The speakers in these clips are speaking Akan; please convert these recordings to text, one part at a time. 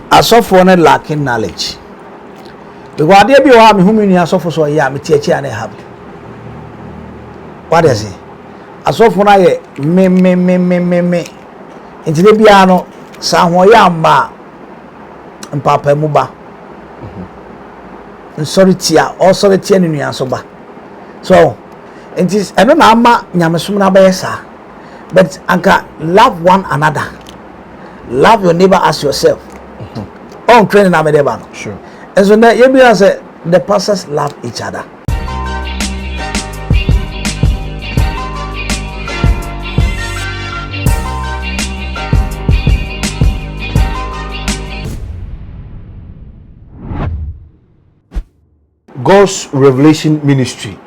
asofo no lacking knowledge. Because there be wa me hu me nua asofo so ya me tie na have. What is it? Asofo na ye me. Nti de bia no sa ho ya ma mpapa mu ba. Sorry tia, or sorry tia ni nua so ba. So, it is eno na ama nyamesom na ba yesa. But anka love one another. Love your neighbor as yourself. On training na me de ba no. Sure. And so now you be say the pastors love each other. God's Revelation Ministry.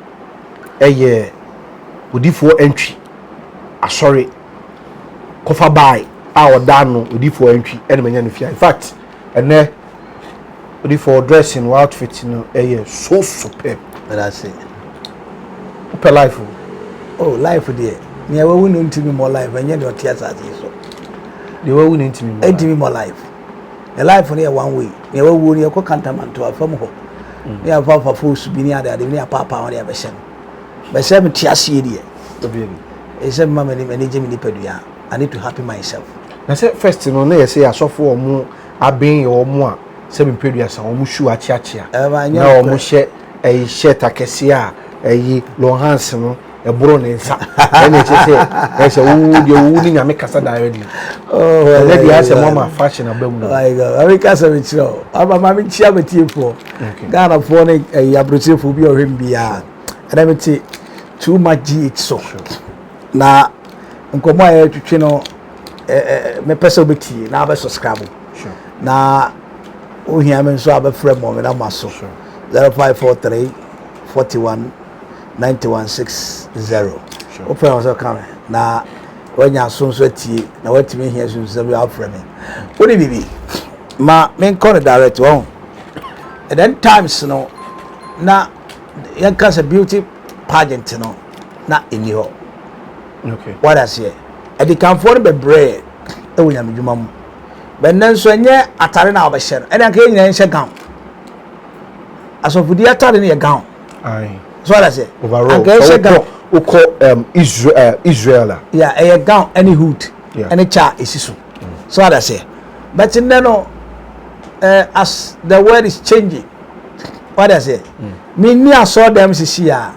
Odifo Entwi. Sorry. Kofa by our dano Odifo Entwi enemy nyanfia. In fact, and Odifo dressing outfit so superb. That's it. Per life. Oh, life there. Me we win into me more life and you theater so. They were winning to me. Into me more life. The life on here one way. You will win your cantaman to a from home. Yeah, papa fools be near there, near papa on the other side. But 70 years here. It's a mamma and Jimmy Pedia. I need to happy myself. I said, first, no, I say, I saw for more, I been or more, 7 periods, or Mushu at Chachia. Now, Mushe, a shet a cassia, a long handsome, a brown and there's a wood, you're wounding a make us directly. Oh, lady has a mama fashion a boom. I go, I make us a rich show. I'm a mammy charity for Ghana for a abrasive will be or him be and I would say too much GH so. Now, Uncle Maya to channel me person with tea, now I subscribe. Now, oh, here so I have a friend moment, I'm muscle 0543 41 9160. Open also coming. Now, when you're so sweaty, now what to me here soon, so we are framing. What did be? My main corner direct one. And then times, no, now, young cast a beauty pageant, no, not in your. Okay. What I say? And the can afford the bread. Oh, we am mum. But then so near a tarina of a share, and I can't answer gown. As of the attire in a gown. Aye. So what I say? Overall, we call Israel. Yeah, a gown, any hood, any cha is so. So what I say? But in no, as the world is changing, what I say? Me near saw them see here.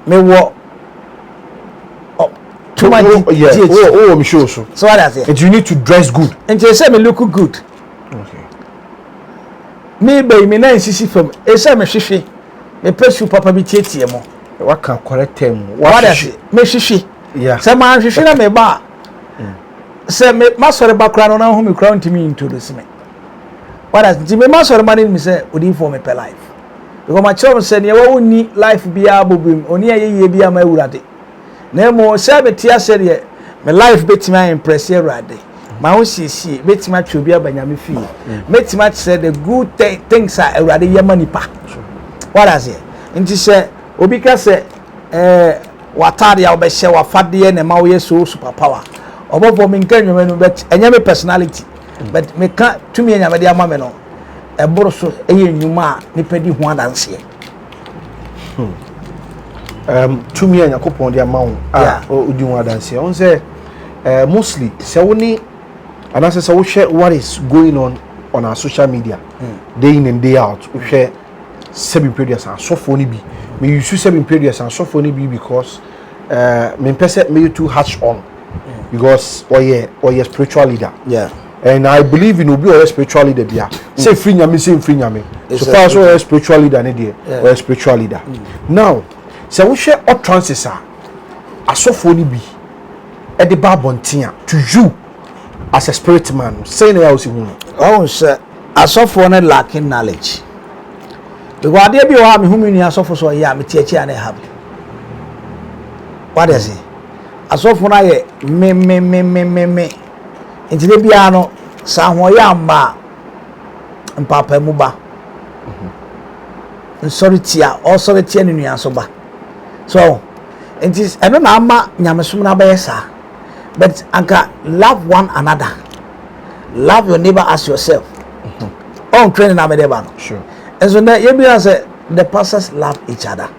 Me walk. Too much. I'm sure so. So what I say? And you need to dress good. And you say me look good. Okay. Me by me na insisi from. E say me hwehwe. Me pesu papa bi tietie mo. What can correct them? What I say? Me hwehwe. Yeah. Say man hwehwe na me ba. Say me ma sori ba kra no na hu me kra ntimi introduce me. What I say? Me ma sori man me say odi for me per life. Because my children say ne wa woni life bia bobim. Oni ayeye bia ma ewurade. Nemo sabe tia said my life betima impress everybody. My own see betima chobi abanyame fi. Betima said the good things are everybody yamanipa. What I say? Nti say obi ka say watade ya obehye wafade na ma wo so super power. Obofo me nka nwema no bet enyame personality. But me ka tumi enyame de ama me no. Eboro so eye nwuma nipa di ho adanse. To me and Yakopon the amount or do one dance here. On say mostly Sawuni and as I share what is going on our social media day in and day out. We share 7 periods and so funny be. Me use 7 periods and so funny be because me person me too harsh on because or your spiritual leader. Yeah. And I believe in obi or spiritual leader there. Say free nyame, say free nyame. So far as or spiritual leader ne or spiritual leader. Now so we share utterances asofo ni bi e de ba bontia to you as a spirit man say na you see hu oh sir asofo no lacking knowledge because there be wa me hu me asofo so ya me tie na have what is it asofo na ye me nti de bia no sa ho ya ma mpapa mu ba sorry tia or sorry tia ni nua so ba. So, it is I don't know ama nyamesom na ba but anka love one another. Love your neighbor as yourself. On training na me dey ba no. Sure. And so now you be say the pastors love each other.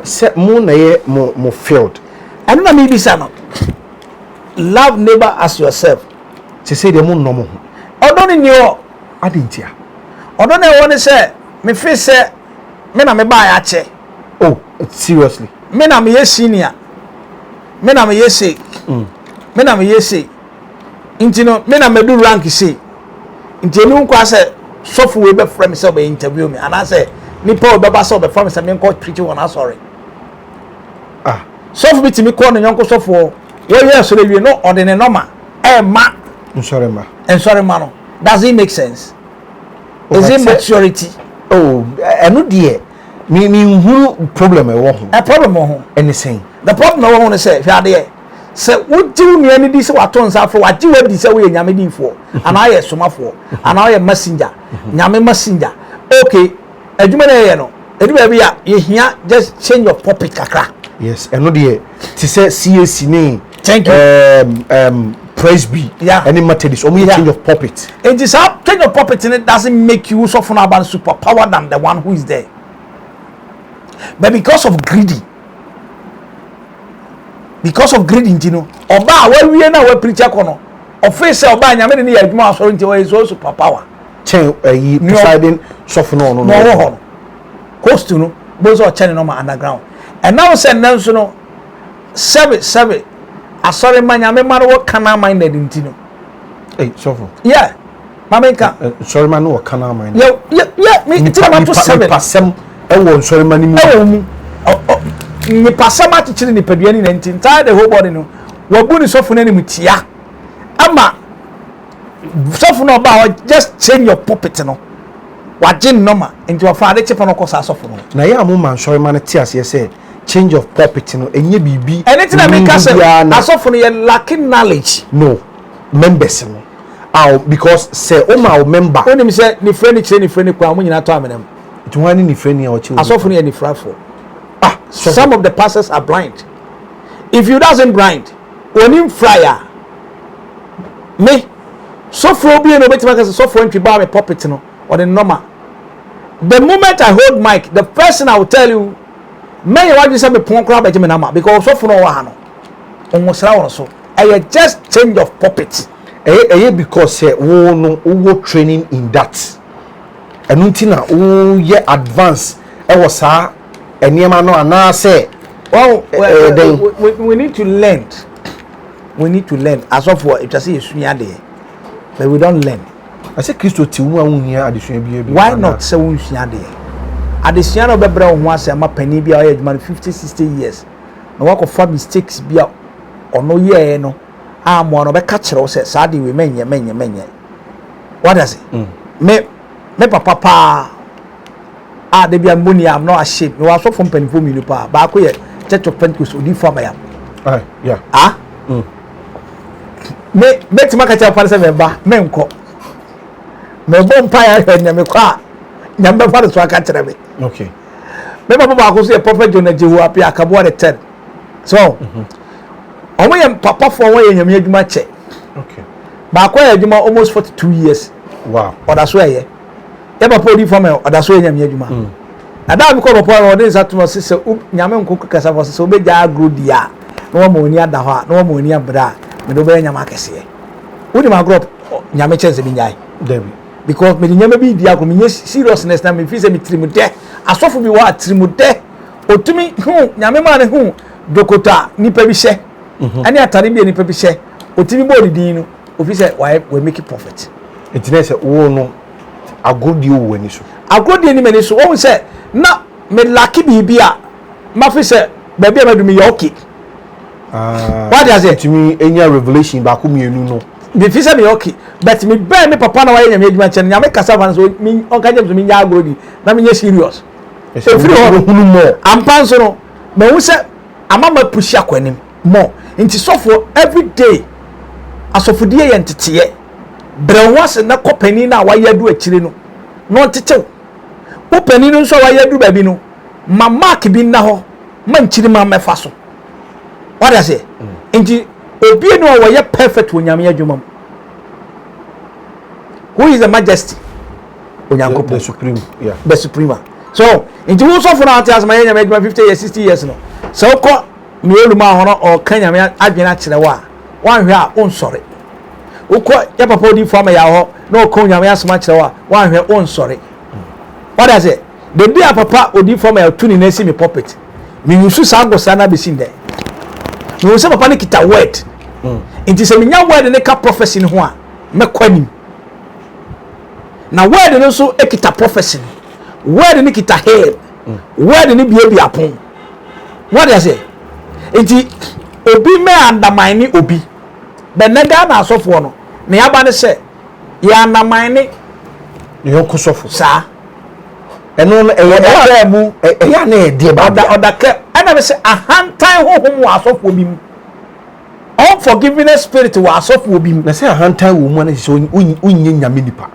Say mo na ye mo failed. And na me be say no. Love neighbor as yourself. Say the mo no mo. Odo ni o Adentia. Odo na won say me feel say me na me ba ya che. Oh, seriously. Me na me ye senior. Me na me ye say. Me na me ye say. Inti no me na me do rank say. Inti enu kwa say sofu we be frame say be interview me and I say nipa we be ba say be frame say me nko preach one sorry. Ah, sofu bi ti me call no yonko sofu we so le wie no ordinary normal. Ma. Sorry ma. And sorry man. Does it make sense? Is it maturity? Oh, eno de me hu problem e wo ho. A problem ho. Anything. The problem no one say hwa de say wo ti wo nua ni di say wato nsa fo wagi wa di say wo nyame di fo and I somafo and I messenger nyame messenger. Okay, adwuma na ye no edi ba bia ye hia just change your topic kakra. Yes, eno de ti say CAC ni. Thank you. Praise be. Yeah. Any Methodist only change of puppet. It is how change of puppet and it doesn't make you so fun about superpower than the one who is there. But because of greedy, you know, oba where we na we preacher kono, office oba nyame ni adwuma asoro nti we so superpower. Chen presiding soften no. Cost no, bozo chen no ma underground. And now send them so no seven. Asori manyame maro wo kana minded ntino. Hey, sofo. Yeah. Mamenka. Sorry man wo kana minded. Yeah, me ti ma to 7. Pasem e wo sorry man ni mu. E wo mu. Ni pasem atichiri ni peduani na nti entire the whole body no. Wabu ni sofo na ni mutia. Ama sofo no ba just change your puppet no. Wagin normal nti wa fa de chepa no kosa sofo no. Na ya mu man sorry man ti ase say change of puppet no enye bibi. Anything that make us asofo no you lacking knowledge. No. Members no. Because say o ma member. When him say ni friend kwa mo nyina to amenam. It one ni friend ya o chi. Asofo no ni frafo. Some of the pastors are blind. If you doesn't blind, onim fryer. Me so for be no betima say so for Entwi ba me puppet no or the normal. The moment I hold mic, the person I will tell you may what you say me pon kra be me na ma because so for no wa ha no. Omosra won so. I just change of puppet. Because say wo training in that. Enunti na wo ye advance e wo sa eniema no ana say we need to learn. We need to learn. As of what it say yesunya there. But we don't learn. I say Christo ti wo anhia adesua bia bi. Why not say we yesunya there? Adesua no be bra ho ase ama pani bia o ye adwuma 50-60 years. Na wako fa mistakes bia ono ye no. Mo no be catch ro say sadi we menye. What does it? Me papa de bia money am not ashamed. Me was so from penfo mi pa. Ba ko ye Church of Pentecost odi form ya. Yeah. Me tima ka cha pa say me ba me nko. Me bom pa ya hwe nyame kwa. Nyame fa so aka kire me. Okay. Me papa ba ko say prophet Jonah Jehu apia akabo the 10. So omo ye papa for won ye nyame adwuma che. Okay. Ba kwa adwuma almost 42 years. Wow. Oda so ye. Ye papa odi for me oda so ye nyame adwuma. Ada mi ko papa o dey satu no se nyame nko kasa for se obeja agro dia. No wa moni ada ho no wa moni abra. Me do be nyame akese. Odi ma group nyame chense bi nyai. Debi. Because me nyame bi dia ko me seriousness na me fi se me trimude. Asofo bi wa trimude. Otumi hu nyame ma ne hu dokota nipa bi hye. Ani atare bi nipa bi hye. Otimi bo didin no ofise we make profit. Etine se wo no agodi wo wani so. Agodi ni mani so wo se na me lucky bibia ma fi se ba bia madumi ye okay. What does it to enya revelation ba ko mienu no. Me fi se me okay but me ba me papa na wa ye nyame adwuma chen nyame kasa fan so me onka jem so me nya agodi na me nya serious. E fi ho hunu mo ampan so no me hu se amama push akwanim more nti sofo every day asofodie ye ntete brewase na kopani na wayadu akire no no tetew opani no so wayadu ba bi no ma mark bi na ho ma nkiri ma mefa so what I say nti obi no waye perfect wonyame adwuma who is the majesty? Onyankopon. The supreme, yeah. The supreme. So, into who so for now as my age 50 years, 60 years no. So ko me oluma hono or Kenya me adwena kire wa. Wan hwe a on sorry. Ukọ ya papa odi fama ya ho na okonya me asoma kire wa. Wan hwe on sorry. What does it? The day papa odi fama ya tuni na si me puppet. Me yusu sango sana be sin there. Me yusu papa ne kita word. Inti se me nya word ne ka prophecy ne ho a me kwanim. Na word no so ekita prophecy. Word ni kita head. Word ni bia apon. What does it? Inti obi me undermine obi. Be nega na asofo no. Me aba ne se ya undermine ne yokusofo. Sa. Eno no e mu ya na e de ba oda ke ana be se ahantan hohom wa asofo bi mu. Unforgiveness spirit wa asofo obi mu. Na se ahantan wo mu na se onye nyame nipa.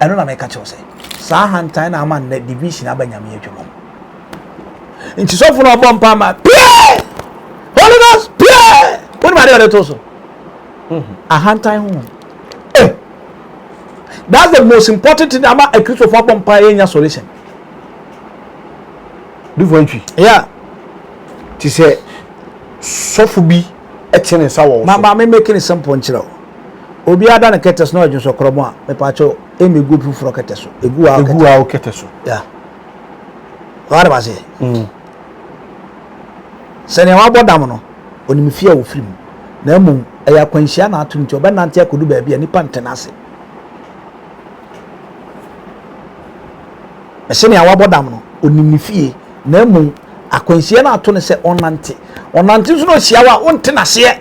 Eno na me ka che o se. Sa ahantan na ama na division abanyame adwuma. Nti sofo no bompa ma. Holy Ghost, pray. What about the toso? Ahantan ho. That's the most important thing about a Christopher bompa enya solution. Do Entwi. Yeah. Ti say sofo bi etene sa wo. Mama me making it simple nchira. Obi ada na ketes no adwuso kromo a me pa cho emi gu fufuro keteso. Egu a keteso. Yeah. What was it? Sene wa bodam no onimfia wo firim. Na emu eya kwanhia na atunti obenante akodu ba bia nipa ntenase. Sene wa bodam no onimfie na emu akwanhia na atone se onante so no hia wa ontenase.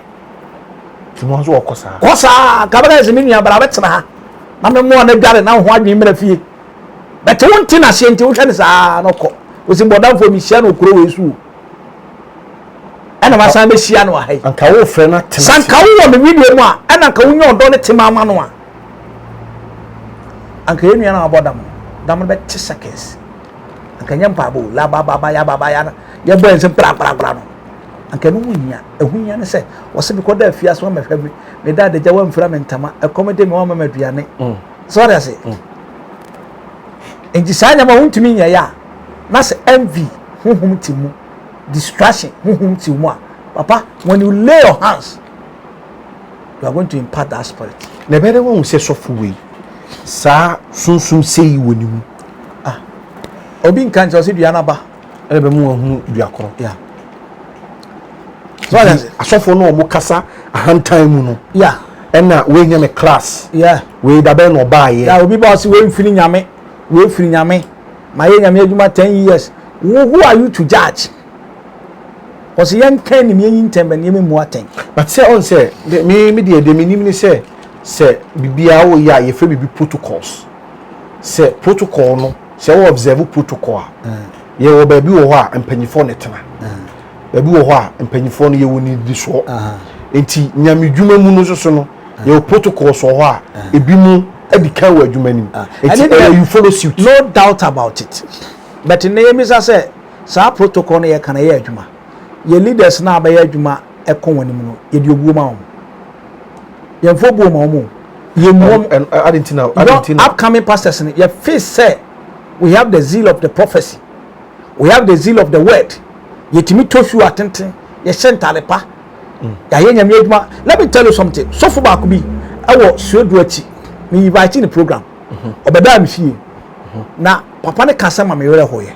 Timo so okosa. Kosa kabara ze minua bra betena ha. Na me mo na dware na ho adwen mra fie. Bete ontenase nti wo hwe ne sa no ko. Osimbodam fo mi hia no kuro wesu. Ana masan be hia no ahai. Anka wo frɛ na tena. Sanka wo me video mu a ana ka wo nyondo ne tema ama no a. Anka yenu na abodam. Dam be 10 seconds. Anka nyampa bo la baba ya ya bo ense pra no. Anka no wunya ehunya ne se wo se bi ko da afia so ma hwa bi me da de jawa mfra me ntama e komede me wo ma maduane. Sorry ase. Enji sanya ma huntumi nya ya. Na se envy huhum timu. Distraction timu a. Papa, when you lay your hands, you are going to impart that spirit. Na bere won se sofo we. Sa sunsun sei wonimu. Obi nkan so se duana ba. Ebe mu hu duakoro. Yeah. So that's it. Asofo no omo kasa ahantan mu no. Yeah. Ena we nya me class. Yeah. We da be no ba ye. Yeah, obi boss we mfiri nyame. We firi nyame. Ma ye nyame adwuma 10 years. Who are you to judge? Because young can me yin me mu aten. But say on say me de minim ni say bibia wo ya ye fe bibi protocols. Say protocol no say we observe protocol. Ye wo ba bi wo ho a empanyifo ne tena. Ba bi wo ho a empanyifo no ye woni di so. Enti nyame dwuma mu no so no ye protocol so ho a ebi mu edika wo adwuma nim. Enti you follow suit. No doubt about it. But in name is say sa protocol no ye kana ye adwuma. Ye leaders na ba ye adwuma e kon wanim no ye di obuo ma wo. Ye mfo buo ma wo. Ye mu Argentina upcoming pastors ye face say we have the zeal of the prophecy. We have the zeal of the word. Ye timi toshu atenten ye shentale pa. Ya ye nyame adwuma. Let me tell you something. So for ba ko bi e wo suedu achi. Me invite in the program. Obeda mi fie. Na papa ne kasa ma me were hoye.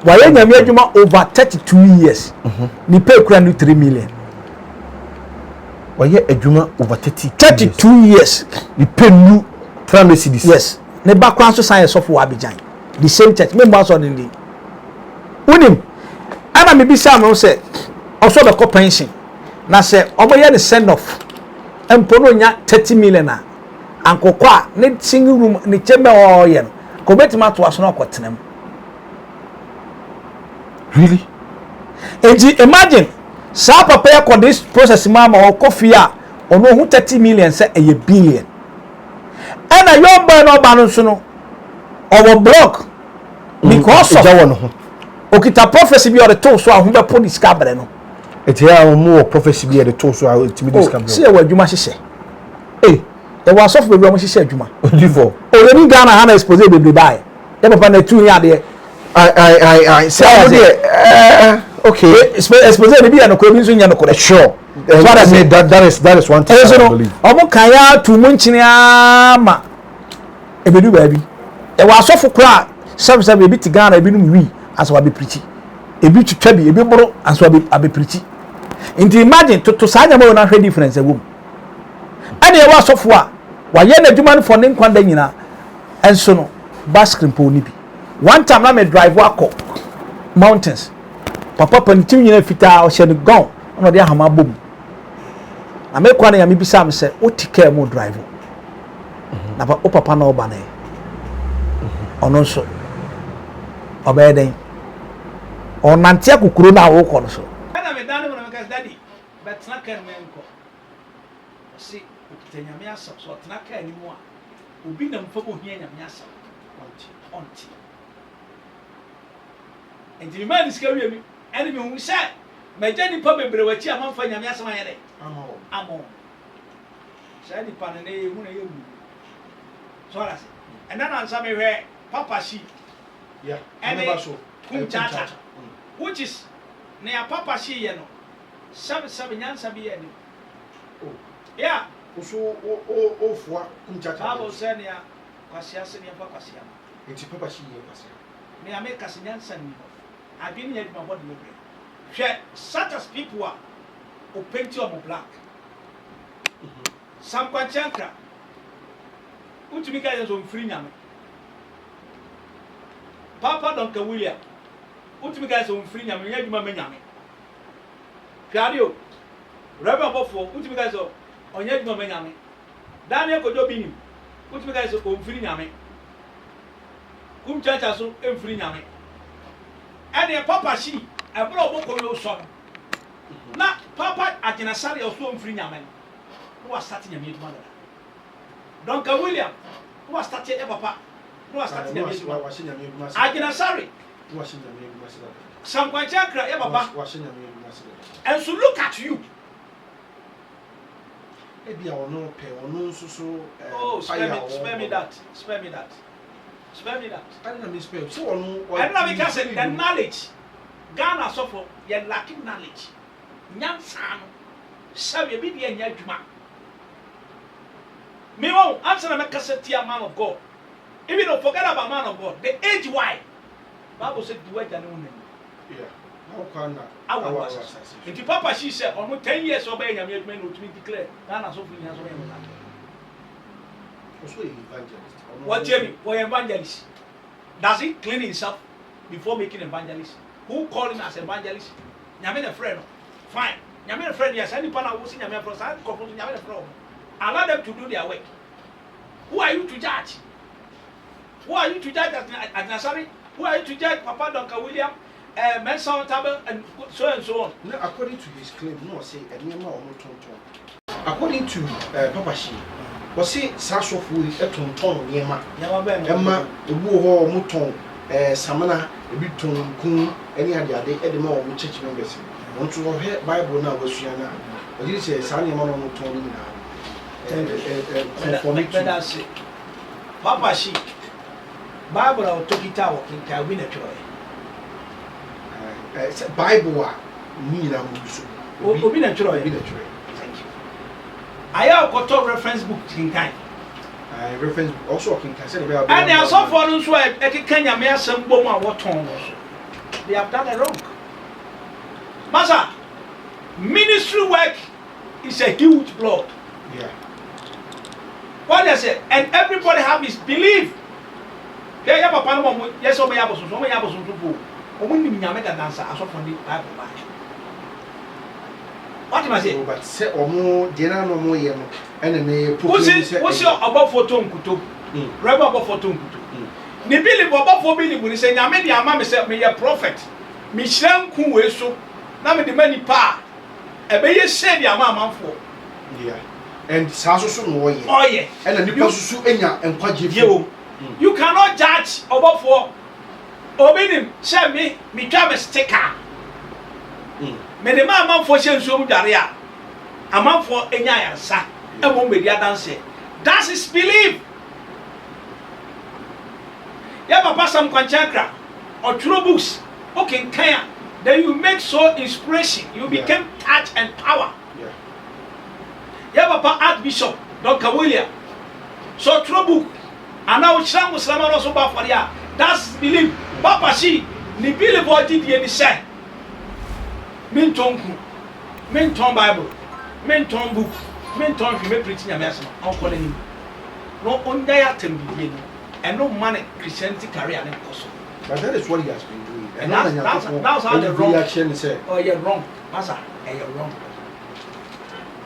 Waye nyame adwuma over 32 years. Ni pay kura no 3 million. Waye adwuma over 32 years. Ni pay nu 300 cedis. Yes. Ne ba kwa so science of Abidjan. The same church. Me mba so ndi. Unim. Ana me bisa me say also be pension. Na say omoye ne send off. Empo no nya 30 million a. Ankokwa ne single room ne chamber o ye no. Ko betima to aso na kotenam. Really? And imagine, sa papa for this process mama or coffee ono hu 30 million say a billion. And a young boy no banusuno our block because of that one. Okita prophecy be or the toast so hu be put discover no. Etia mo prophecy be the toast so ultimate discover. See what you must say. e wa so for bebre mo hihye adwuma before o ni Ghana ha na expose bebre bae e papa na tu nya de I say okay expose ni bi ya no ko bi nso nya no ko sure that is one thing I believe omo kan ya tu mu nchine ama e bedu ba bi e wa so for kra sab e bi ti Ghana e bi no wi aso wa be preach e bi twitwa bi e bi boro aso wa be preach inti imagine to sanya ma na hwe difference e wom ane e wa so for a wa ye na adwuma no for ne nkwanda nyina enso no baskrin po ni bi one time na me drive wako mountains papa pantim nyina fita o hye no gon no de ahama bom na me kwa na ya me bisa me se o tika mo drive na o papa na oba na ono so obeden onante akukuro na wo ko no so na me dan no me ka daddy but na kan me nko si okitanya me asa so tena kan ni mu a obi na mfa bo hia nyame asa onti enti man iska wi mi ene me hu sha me jani pa bebre wachi amanfa nyame asa ma yede amo sha di pa ne hu na yewu so ala se ena na nsa me hwe papa shi yeah ene kum chacha which is ne ya papa shi ye no sabe nyansa bi ye ni oh yeah so o fua kum chacha babo se ne ya kwasia se ne ya kwasia enti papa shi ye kwasia me ameka se nyansa ni adwene ya duma body lebre hwe such as people are o paint you on black sam kwachankra utumi ka yeso mfiri nyame papa donka William utumi ka yeso mfiri nyame nya dwuma nyame hwadio reba bofo utumi ka yeso onya dwuma nyame Daniel kojo binim utumi ka yeso mfiri nyame chacha so mfiri nyame ene papa shi ebro oboko yo so na papa agena sare oso mfiri nyame no wa start nyame dwuma da donka William no wa start e papa no wa start nyame dwuma wa shi nyame dwuma agena sare no wa shi nyame dwuma sira sankwancha kra e papa wa shi nyame dwuma sira and so look at you e bia ono pe ono nso oh spare me that I don't know spell so ono I don't know because the knowledge Ghana suffer you lacking knowledge nyansa no sabe bi de anya adwuma me won answer na cassette a man of God even don't forget about man of God the age why Bible said the word no name yeah how can our if papa she said almost 10 years obey nyame adwuma no to declare Ghana suffer nya so be also evangelist what Jamie for evangelist does he clean himself before making evangelist who call him as evangelist nyame na friend fine nyame na friend yes any pana wo si nyame friend say confuse nyame na friend allow them to do their work who are you to judge at Nasari who are you to judge Papa Donka William Mensa Table and so on no according to his claim no say enema o motonton according to Papa Shi was say sasofu etonton niema ema ebu ho moton samana ebi tonkun eni ade edema o church members won to he Bible na wasua na o ji say sa niema no moton ni na conformity Papa Shi Bible na otokita wo kinka wi na twa Bible a ni na mo so obi na twa aya okoto reference book kinkan reference also kinkan say be and also for no so e kekanya me asem bom a woton no so they have done it wrong masa ministry work is a huge blood yeah what they say and everybody have his belief ya papa no mo yes o me yaboso so me yaboso to bo o mo ni nyame ka dansa aso for the Bible ba what am I saying but say omo de na no mo ye no ene me proclaim say wo see about photo nkuto reba about photo nkuto ni believe about for believe ni say nyame de ama me say me ye prophet me hyiran ku we so na me de mani pa e be ye share de ama amanfo yeah and saso no wo ye oh yeah ene ni pasusu enya enkwaje fi you cannot judge about for obinim say me twa me sticker me de ma amanfo hye nsuom dware a amanfo enya yarsa emo media danse That is belief. Yeah, papa some kwanchakra or true books. Okay, kaya. Then you make so inspiration. You become touch and power. Yeah, papa Archbishop Dr. William. So true book. And now Islam Muslim also back for ya. That's belief. Papa she ni believe what did you say? Minton Bible, Minton book, Minton you make preaching a message. I'm calling him. No under your and no money Christianity career and possible. But that is what he has been doing. And that's how the wrong reaction is. Oh, you're wrong, Master. You're wrong.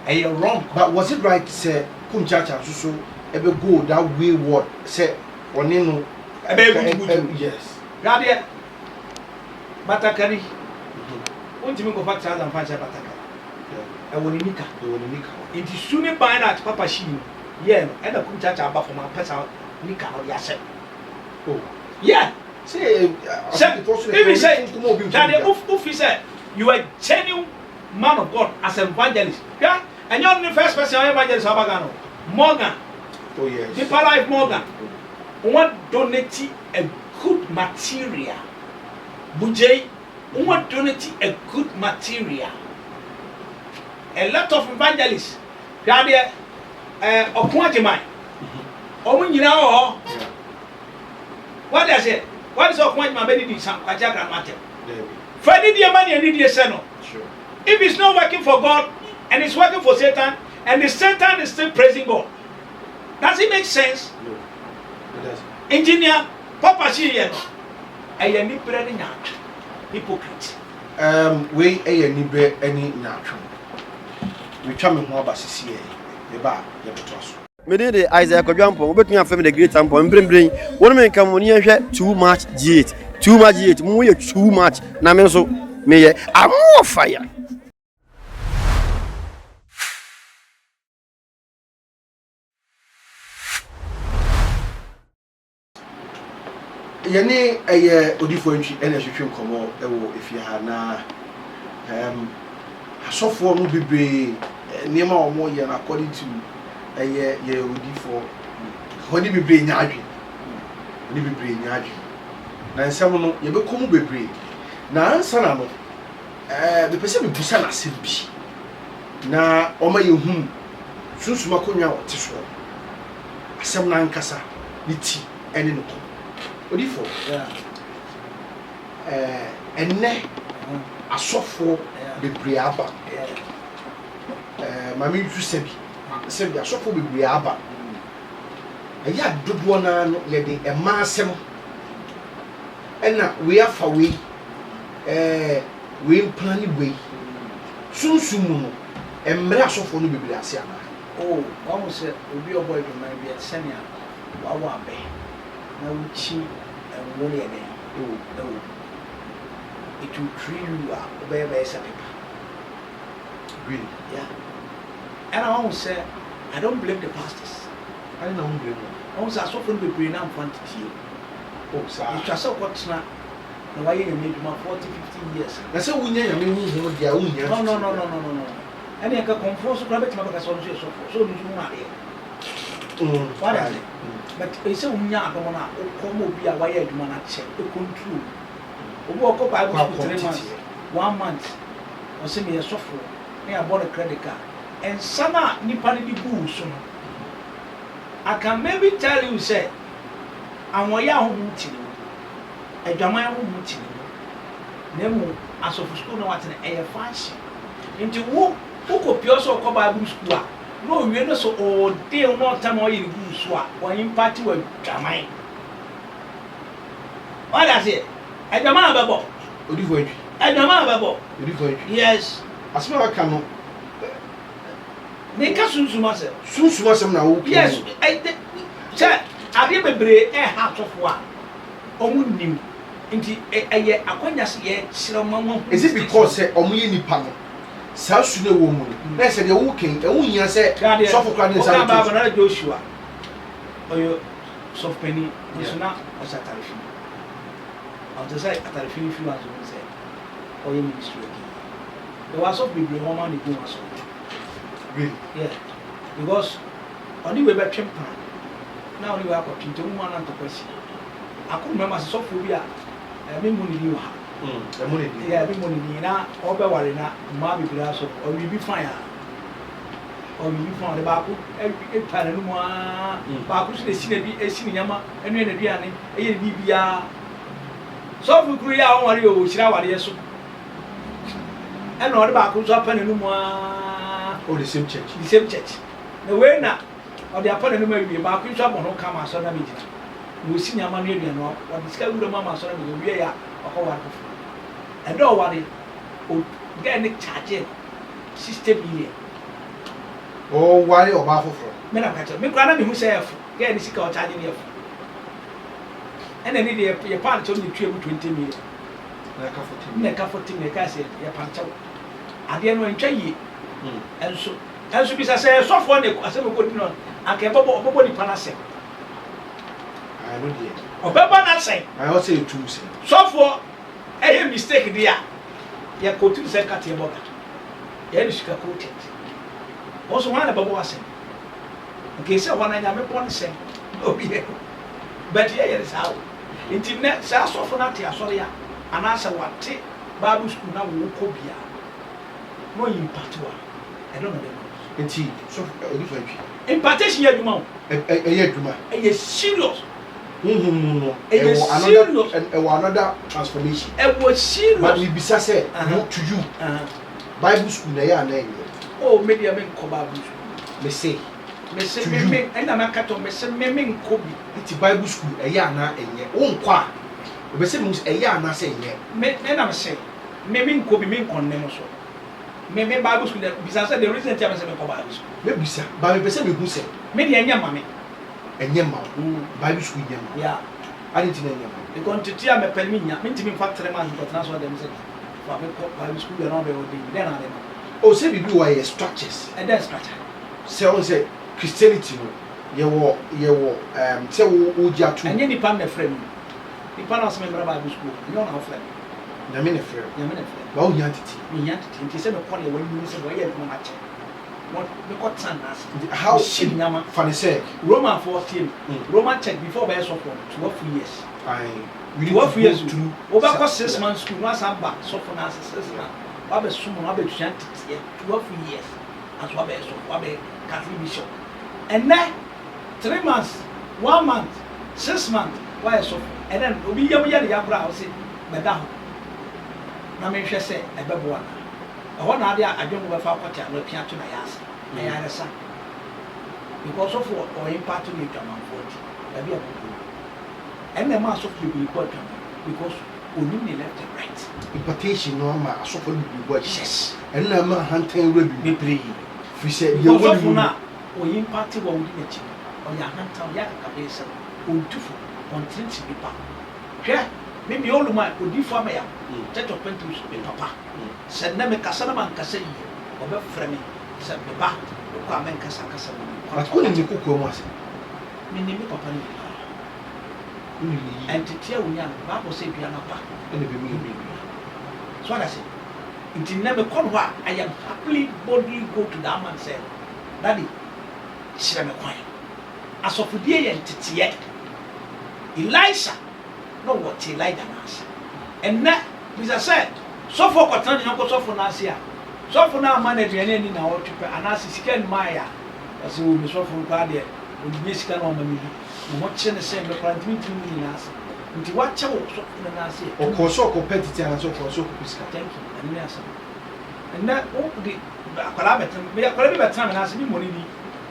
You're wrong. But was it right to say Kunchacha so ever go that wayward say or no? Yes. Radia Batakari. Won't you go back to and find Batakari? I will nika. It is soon by that Papa Shin. Yeah, and a Kunchacha above from my person Nika or Yasset. Oh, yeah. Say, maybe say that if said you are genuine man of God as an evangelist. Yeah, and you're the first person evangelist Abagano. Morgan. Oh yes. Deeper Life Morgan. Want donate a good material. Bujay, want donate a good material. A lot of evangelists. Rabia, Okwajimai. What does it? What is Okwajimai Benedict Sam Kajagra Matter? Friday, dear money and dear Seno. Sure. If it's not working for God and it's working for Satan, and the Satan is still praising God, does it make sense? No, it doesn't. Engineer, Papa Chiyen, I am hypocrite. We any natural. We come in more basis here. Me dey Isaiah Kodwampo obetun afem the great ampo mbrembren wonu me kan woni ehwe too much G8 mu ye too much na me so me ye amo fire. Yene odifo Entwi ene hwehwe nkomo ewo efia na asofo no bebre niema omo ye na according to ye odifo honi bebre nyaadwe na nsem no ye bekomu bebre na ansa na no be pese me busa na sembi na oma ye hu sunsuma konwa wote so asem na nkasa ni ti ene no odifo enne asofo bebre aba mami tu sebi asofo bebre aba eya dodo na no ye de ema asem ena we afa we plan we sunsumu no emre asofo no bebre ase ana Oh, one was obi oboy do na bi senia wa wa be na wuchi enwole again. Oh. It will treat you by a paper. Really? Yeah. And I always say, I don't blame the pastors. I don't blame them. I was so from the brain I'm wanting to you. Oh, sir. It was so what's not. No, I ain't made my 40, 50 years. That's how we know who they are. No. And I can confuse to grab it my so you marry. What is it? But it's a unya don't wanna come be a wired man check the control. Walk up I was 3 months, 1 month, or send me a software. Me I bought a credit card. And some nipani di good soon. I can maybe tell you, say, I'm why I won't tell you. A Jamaican won't tell you. Nemo, as of school, no what's an air fashion. Into who could be also called Bible school. No, you're not so old, day or more time or you do swap, when you party with Jamaican. What does it? A Jamaican bubble. What do you want? A Jamaican bubble. What do you want? Yes. As well, I cannot. They can't soon some now. Yes, I be a half of one. Omun nim. Inti a aquanias yet, Is it because Omi ni panel? South Sudan woman. They said you're walking, and we said, Sophocles is another Joshua. Or your soft penny was not as a tariff. I'll just say a tariff if you want to say, or your ministry. There was some people woman who was. Really? Yeah. Because ɔne wei bɛtwe mpa na ɔne wei akɔtwe nti ɔmo ana ntɔkwasi akɔ mɛma sɔfo bi a ɛmi mu ne ni wɔ ha ɛmu ne ni ɛmi mu ne ni na ɔbɛware na mmaa bebree aso ɔbibi fan a ɔbibi fan ɔde baako ɛtwa n'anum aa baako so na esi na bi esi ne nyama ɛnua n'aduane ɛyɛ ne biribiara sɔfo kuru yi a ɔware yɛ o hyira awareɛ so ɛna ɔde baako nso apa n'anum aa the same church na wei na ɔde apa n'anum awie baako nso abɔ no kama asɔ na mi gyina na osi nyama no aduane no ɔde sika wura mu ama asɔ na mi gyina wie yɛ a ɔkɔ ware foforɔ ɛdɛ ɔware o gɛɛ ne charge 60 million. Ware ɔbaa foforɔ me na kakyɛ me kura na me hu sɛ ɛfo gɛɛ ne sika ɔkyaagye ne ɛfo ɛna ne deɛ yɛ pan kyɛw ne tue mu 20 million na ɛka 40 na ɛka sɛ yɛ pan kyɛw adeɛ no ntwa yie ɛnso bisa sɛ sɔfoɔ ne asɛm ɛkɔdi no anka ɔbɛbɔ nipa no asɛm ɔbɛbɔ no asɛm sɔfoɔ ɛyɛ mistake deɛ a yɛkɔturu sɛ kateɛ bɔga yɛne sika kotet ɔso hwan na bɛbɔ asɛm nke sɛ hɔ na nyame bɔ ne sɛm obiɛ but yɛyɛ ne saa wo nti nɛ sɛ asɔfo no ate asɔre a anaasɛ wate bible school na wowokɔ bia na ɔyi mpate a ɛdɔ no dɛ nti ɔdifo atwi impartation yɛ adwuma wo ɛyɛ adwuma ɛyɛ serious no ɛwɔ another transformation ɛwɔ serious but we bisa sɛ to you bible school na ɛyɛ ana ɛnyɛ oh media men ko bible school me say me ɛna makato me say me nko bi nti bible school ɛyɛ ana ɛnyɛ wo nkɔ a obese me ɛyɛ ana sɛ ɛnyɛ me na me say me nko bi me nkɔnne no so me bible school bisa sɛ the reason tia me say me ko bible school me bisa ba me pese me hu sɛ me de ɛnyɛ mame ɛnyɛ ma bible school ɛnyɛ ma yeah I didn't know because tia me pɛ me nya me ntimi fa 3 months but na so dem say fa me ko bible school na be o dey then na dem o say bibi wɔ yɛ structures and then structure sɛ on say Christianity no yɛwɔ sɛ wo gya to ɛnyɛ nipa na frɛ mu nipa na ɔsɛ me bra bible school ɛnyɛ ɔna frɛ na me na frɛ ba wo nya tete me nya tete nti sɛ me kɔ ne wani mu sɛ wɔyɛ adwuma ma kyɛ me kɔ tan na ase how shit nyama funny say Roman 14 Roman check before by so for 12 years I we 12 years through over 6 months school no asa ba so for na 6 months wabe sumo wabe tuan tete 12 years as wabe so wabe Catholic bishop and then 3 months 1 month 6 months why so and then obi yam ya de yakura o se beda ho na me hwɛ sɛ ɛbɛboa na ɛhɔ na ade adwom bɛfa akɔte a pia to na yasa na yaresa because of or impact on the German 40 ɛbi ɛbɛko and the mass of the report because only left and right impartation no ma asofo bi bo yes and na ma hantan rebi be pray fi say ye woni na o impact wo wudi na chi o ya hantan ya ka be se o tufo on treat people hwɛ me bi oluma odifo ama ya church of pentecost be papa sɛ na me kasa na man kasa yi o be frɛ me sɛ be ba ko amen kasa but ko ni ko ko mo ase me ni me papa ni and to tell you, Bible says, "You are not back." So I say, "It never come where I am happily boldly go to that man and say, Daddy, shall I quiet?" As of today, and yet, Elisha, no what Elijah has, and that, as I said, so for Cotton, you so for Nasia, so for now, manage any in our trip, and as is Ken Maya, as you will be so for Guardian, with Michigan on the media. Watching the same appointment in us. Into what show in us? Of course, so competitive and so for so thank you. And yes, and that won't be a collaborator. We are collaborating time and asking money.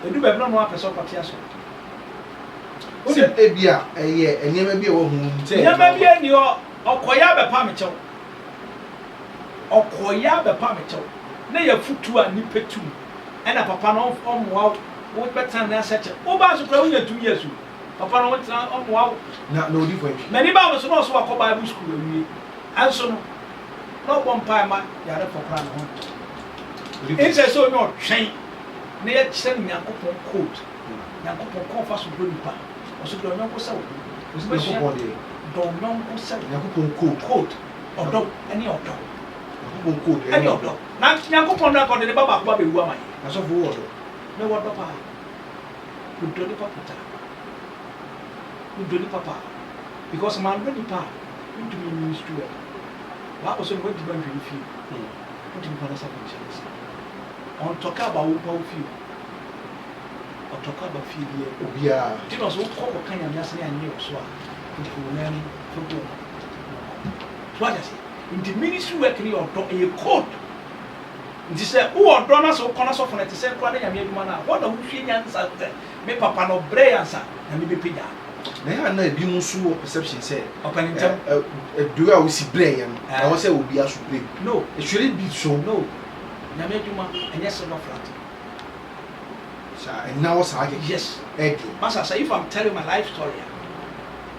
They do have no more person for Tiaso. Say, Abia, a year, and never be a woman. Never be any or Koyaba Pamicho or Koyaba Pamicho. Nay, a foot to a nipetu and a papa on wow. What better than such a Oba's growing 2 years. Papa went on wow. No different. Many Bibles also a Bible school. And so, no one pie man, the other for crown. It's a so not chain. Near sending Yanko coat. Yanko confess with good pa. Also, don't know what's out. Was the body. Don't know what's out. Yanko coat or dog, any of dog. Any of dog. Now, Yanko Pondra on the Baba Bobby woman. As of water. No what papa. udoni papa udoni papa because man ready pa into me ministry wa also go di ban fi what you call something chance on talk about wo fi on talk about fi here obia ti no so ko kan ya nyase ya nye so a ko nan football so what I say in the ministry work ni on talk a code nti sɛ wowɔ dɔ na sɛ wokɔna sɔfo no te sɛ nkora ne nyame adwuma no a wɔda wohwie nyansa sɛ me papa no brɛ ansa na mebɛpɛgya na yɛ na ebi mu nso wɔ perception sɛ ɔpɛne ntam do a wosi brɛ yɛ no na wɔ sɛ obi aso brɛ no it should be so no nyame adwuma ɛnyɛ silver flat sa and now what's happening yes egg masa sɛ if I'm telling my life story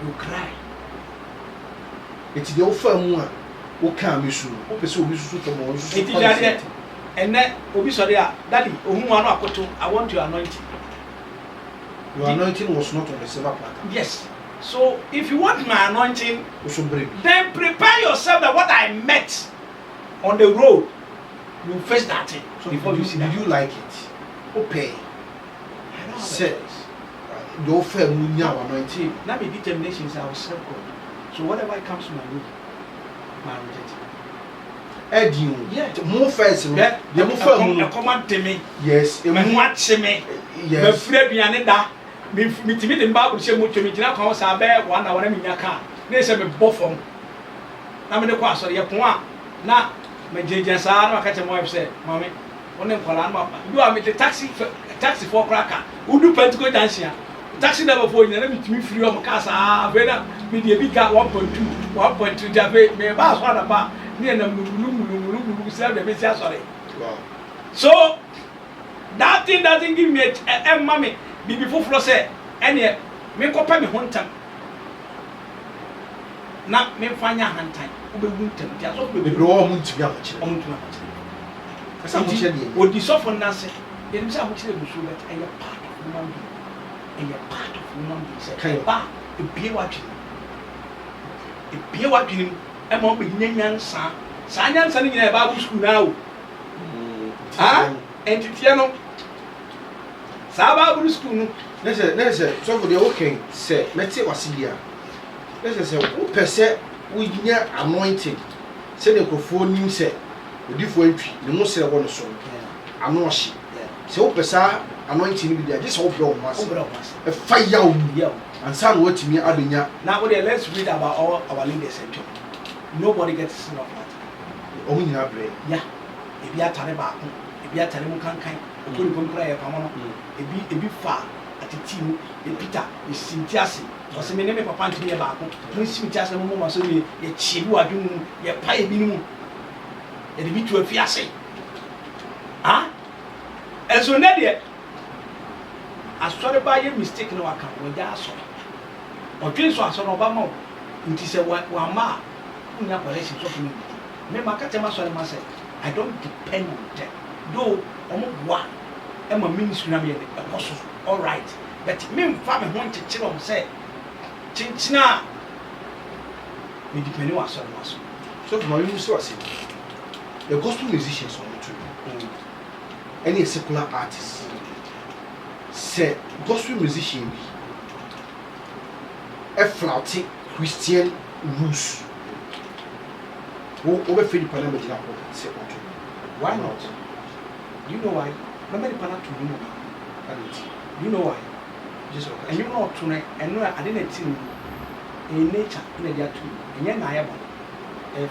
you cry it's the offer mu a wo kan me su wo pɛ sɛ obi susu tɔmɔ wo susu etijadeɛ ɛnɛ obi sɔre a daddy ohun wa no akoto I want your anointing. Your anointing was not on the silver platter. Yes. So if you want my anointing, then prepare yourself that what I met on the road, you face that thing. So before you see that, you like it? Okay. I don't have your fair anointing. Now my determination is I will serve God. So whatever comes to my way, my reject. Eddie, yeah, more first, yeah, the more first, command to me. Yes, and watch me. Yes, me timi de mba ko mu twemi gina kan sa be 1 hour na me nya ka na se me bofom na me de ko asori ye ko a na me jeje sa na ka che mo se mami woni nkola na do a me de taxi for kraka udu pentiko jansia taxi number 4 na me timi free o ka sa be na me de bi ga 1.2 jabe me ba so na ba ni na mulu se de be si asori wow so that thing doesn't give me a mommy bibi foforo sɛ ɛne me kɔpɛ me hontam na me fanya hantan wobɛwu ntam nti asɔfo bebree wɔ mu ntumi ahokyere kasa ahokyere deɛ odi sɔfo nase yɛnim sɛ ahokyere busu bɛt ɛyɛ part of human being ɛyɛ part of human being sɛ ɛba ebie wadwene mu ɛma wobɛnya nyansa saa nyansa no nyinaa ɛba abo sukuu naa o ɛntitiɛ no Saba Bible school no. Nese so for the okay say mete wasibia. Nese say wo pese wo nya anointing. Say the crofo nim say odifo Entwi ne mo sere wo no so. Ano ohye. Say wo pesa anointing bi dia just wo bro mo ase. E fire wo ya. Ansa no watimi abenya. Now let's read about all our leaders and nobody gets sin of that. Omo nyina bre. Yeah. Ebi atare ba ko. Ebi atare mu kankan. Okuri konkura ya pamono. Ebi fa atiti mu Peter esintiase ose me ne me papa ntimi e ba ko mu sintiase mo mo so ye chibu adwum ye pa ebi mu e de bi tu afiase enso ne de asore ba ye mistake no aka wo ja aso odwen so aso no ba ma nti se wa ma nya correction so for me maka tema so ma say I don't depend on them though omo wa e ma ministry na me e koso all right but me mfa me ho nkyekere om say chinchina me depend on so so for you so say the gospel musicians on YouTube any secular artist say gospel musician bi e flouting Christian rules wo be feel the me dina ko say why not? Do you know why? Remember the panel to you. Do you know why? Just okay. And you know tonight, and no, I didn't see in nature in the two. And yet I have a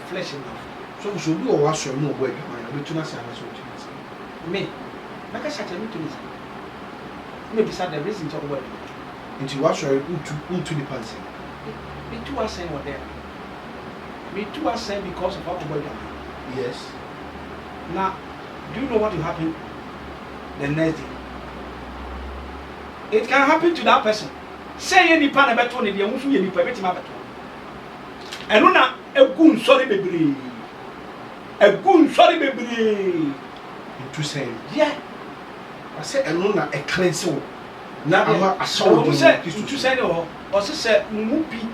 flesh enough. So we should do a wash or more work. I'm going to say, me, like I said, I'm to listen. Maybe the reason to work. Into wash or into the panty. Me too are saying what there. Me too are saying because of our work. Yes. Now, do you know what will happen the next day? It can happen to that person. Say any pan about 20 years, you will be permitted. And una a goon sorry baby. A goon sorry baby. To say, yeah. I said, and una a cleansing. Now I saw you said to say, or say, Mupi,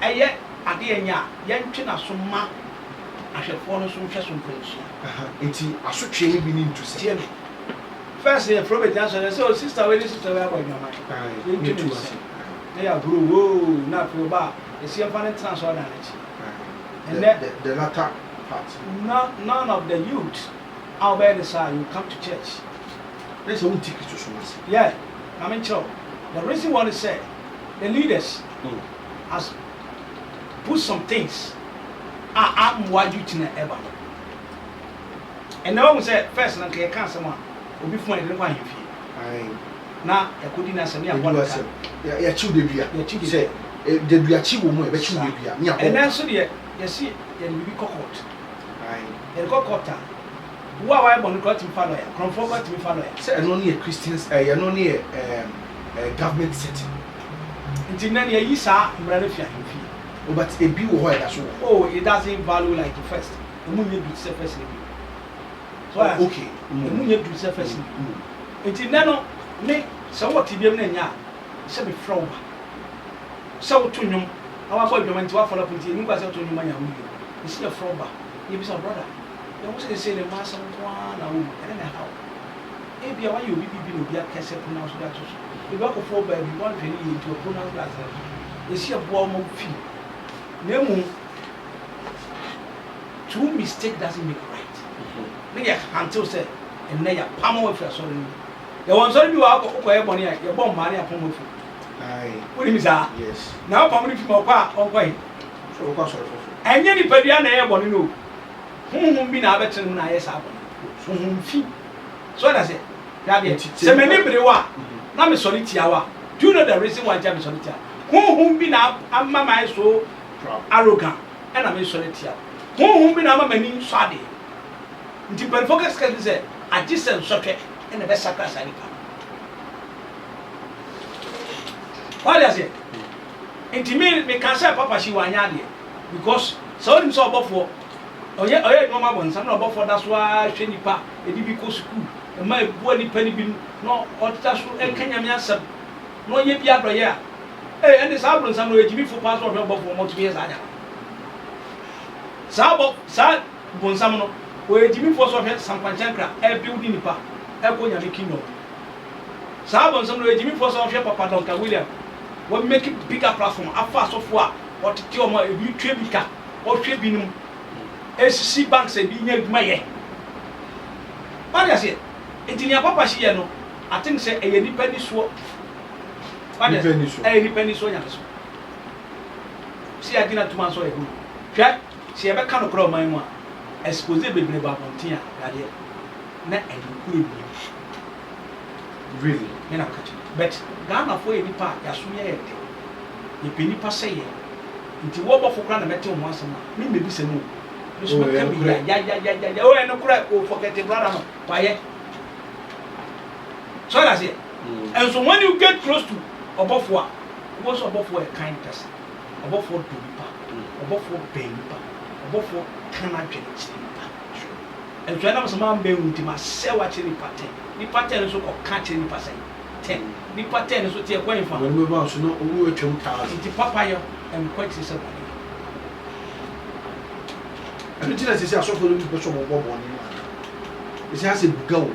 a yet a dear young china so ma. I shall follow some chest on French. It's a such a meaning to say. first year probate answer so sister we sister we about your mind you too they are grow whoa na feel ba e see fan transfer na nachi and the latter part none of the youth out there decide you come to church there's a ticket to so much yeah I mean sure the reason why they say the leaders has put some things I'm why you tina ever and now we say first na ke kan sama obi fun e de kwa himfi na ekodi na sami abon ka ya chiw de bia say de bia chi wo mu e be chiw de bia nya and then so de you see you be kokot e kokota wa wa bon ko tim follow ya confirm ko tim follow ya say no ne Christians ya no ne government setting until then you sa mra refia himfi but e bi wo ho ya so oh it doesn't value like the first mu nye bi surface so okay mu nye bi surface until then no me so what tibiem na nya se be from so to nyum awa boy bi man ti wa follow up until ni kwa se to nyum anya hu you see a from ba you be some brother you must say the mass on one na wo and then how e bia wa you bi no bia kese pronounce that so e ba ko for ba bi one very into pronounce that you see a boy mo fi nemu two mistake doesn't make right me ya until say and na ya pamo we for sorry the one sorry bi wa ko e boni ya bo mari apon mo fi what do you say yes now pamo ni fi mo kwa on kwa so ko sorry for enye ni padua na e boni no hunhun bi na abetin na ye sa boni hunhun fi so that say ya be se me ni brewa na me sorry tiawa do you know the reason why jam sorry tiawa hunhun bi na amma mai so arrogant and I'm sorry tia who be na mama ni swade nti per focus can say I just send socket and the best sacrifice ani pa what is it nti me can say papa she wanya de because so him so obofo oye no ma bon sam na obofo da so a hwe nipa e bi ko school e ma ebu nipa ni bi no otita so e kanya me asem no ye bi adoye a and the Sabron some way to for passport for more 2 years. Sabo, Sad Bonsamino, where Jimmy for some Panchankra, a building nipa, a going to making no. Sabon some way Jimmy for some Papa Dr. William, what make it bigger platform, a fast of what, or to tell my Trebica, or Trebinum, SC banks and being near my year. What is it? It's in your papa, she no, I think say a independent swap. Depending so young. See, I didn't 2 months ago. Jack, she ever can't grow my one. Expose the baby about Montia, that is. Not and really, and I catch it. But Ghana for any part, Yasuya, the penny passe. Into what for grand metal once a month. Maybe say no. Oh, and no crack or forget the brother. Why? So that's it. And so when you get close to above what was above a kind person, above what do you above what pay above what cannot get it. And when I was a man being to myself, watching the pattern, the pattern is so catching the person. 10, the pattern is what you're going for. When we want to know who are 2,000, the papaya and quite is somebody. And the thing is, I saw for the person of Bob on it has a go.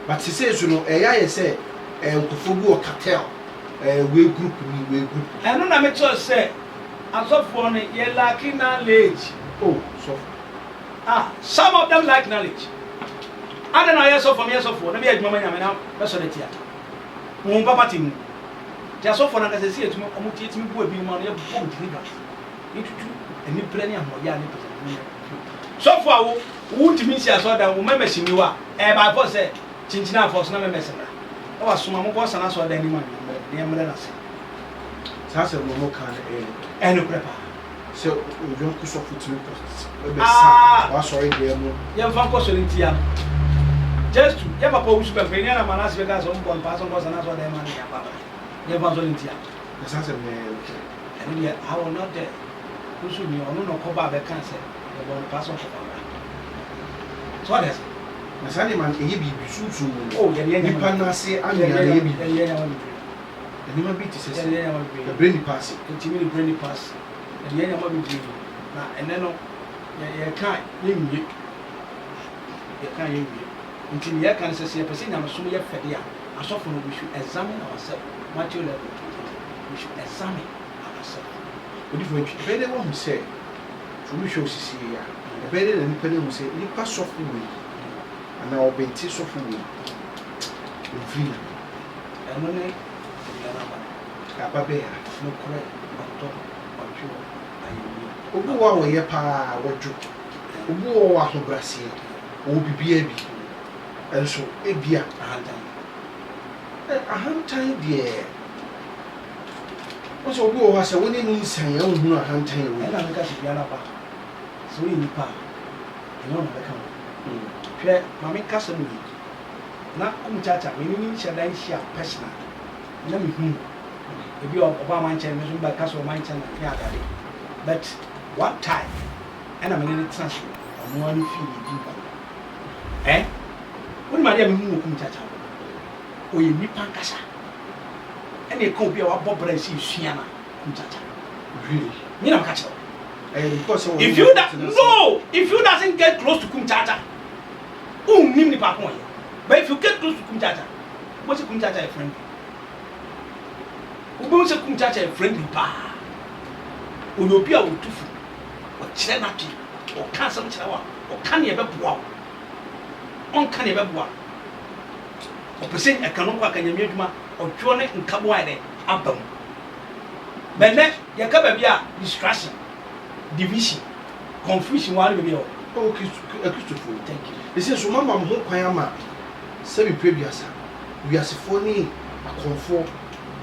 But he says, you know, AI say, Kufugu or cartel, we group. And then I met you say, as of one, you're lacking knowledge. Oh, so. Some of them like knowledge. I don't know, yes, of from years of one. Let me add my money now. That's what it is. Papa Tim. Just so for an associate, I'm teaching me will be money of both neighbors. And you plenty of more young. So far, who to me, I saw that woman messing you up. And my boss said, Chinchina for some messenger. Oh, some more son, I saw the animal. The ambulance. That's a more kind and a prepper. So, we don't push off with you. Sorry, dear. Young Fanco Solintia. Just to Yama Post, Penana Manas Vegas, on Passon was another day money. Never Solintia. That's a man. And yet, I will not there. Who should be on no Coba cancer? The one person for so what is it? Masani man ebi bisusu oh ye nipa na se anya na ebi eni ma bi ti se the brain pass it me the brain pass and ye nyama bi bi na ene no ye kan ye nwie ye kan ye nwie nti ne yɛ kan sɛ sɛ yɛpɛ sɛ nyamesom yɛ fɛde a asɔfo no we should examine ourselves Matthew 11 we should examine ourselves odifo ntwi bɛyɛ dɛ wɔn sɛ tumi hwɛ osisi ya bɛyɛ dɛ na nipa ne mu sɛ nipa sɔfo wei ana ɔbɛnti sɔfo wei ofiri ɛno ne aba bɛyɛ no korɛ ɔtɔ ɔtwe ayɛwie obi wɔ a wɔyɛ paa wɔdwo obi wɔ ahobraseɛ ɔwɔ bibia bi ɛnso ebia ahantan deɛ wɔsɛ obi wɔ hɔ sɛ wɔne ne nsan yɛ nhunu ahantan yɛ wɔ ɛna meka sɛ biara ba sɛ woyɛ nipa a ɛnyɛ ɔna bɛka ho hwɛ ma meka sɛ mu yi na ɔmukyakya mene ne nhyɛ da nhyia personal na mehu ebi ɔba amankyɛn me so bɛka sɛ ɔmankyɛn na ne adade but one time ɛna mene ne tena so ɔno ano fii ne din ba wonim adeɛ a mehu wɔ kumkyakya ɔyɛ nipa nkasa ɛna ɛka obi a wabɔ bra sɛ ɛsua na kumkyakya really nyina meka kyerɛ because if you doesn't get close to kumkyakya wonnim nipa ko ɔyɛ but if you get close to kumkyakya what's kumkyakya a friend wobɛhu sɛ kumkyakya a friendly paa ɔyɛ obi a ɔtufu ɔkyerɛ n'atwe ɔka asɛm kyerɛ wo a ɔka ne ɛbɛboa wo ɔnka ne ɛbɛboa ɔpɛ sɛ ɛka no nkɔ akanyame adwuma ɔdwoɔ ne nkabo ayɛ dɛ aba mu bɛnɛ yɛka baabi a distraction division confusion wɔ ano baabi a Christopher thank you ɛsɛ so mama mo ho kwan ama sɛ bipɛ biasa wiasefoɔ ne akɔmfoɔ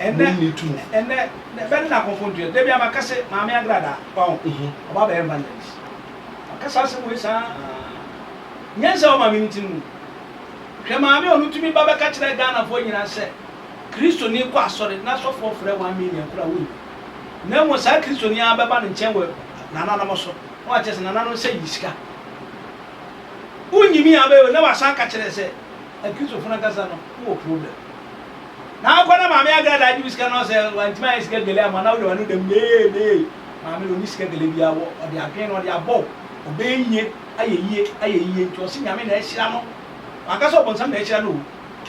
ɛnɛ bɛne na akɔmfoɔ ntuɛ da bi a maka sɛ maame agrada ɔba bɛyɛ evangelist akasa asɛm wei saa nyansa wɔ maame no ti mu hwɛ maame ɔno tumi ba bɛka kyerɛ Ghanafoɔ nyinaa sɛ kristoni kɔ asɔre na sɔfoɔ frɛ 1 million kora woi na mmom saa kristoni a bɛba no nkyɛn wɔ nananom so na wakyɛ sɛ nananom sɛ yi sika wonyimi a bɛyɛ na wasan ka kyerɛ sɛ akristofo no ankasa no wowɔ problem na akɔ na maame agrada agye sika no sɛ wantimi ayɛ sika gele ama na wode wano dam nee maame no ɔni sika gele bia wɔ ɔde adwene no ɔde abɔ ɔbɛyie ayɛ yie nti ɔse nyame na ahyira no ankasa ɔbɔnsam na ahyira no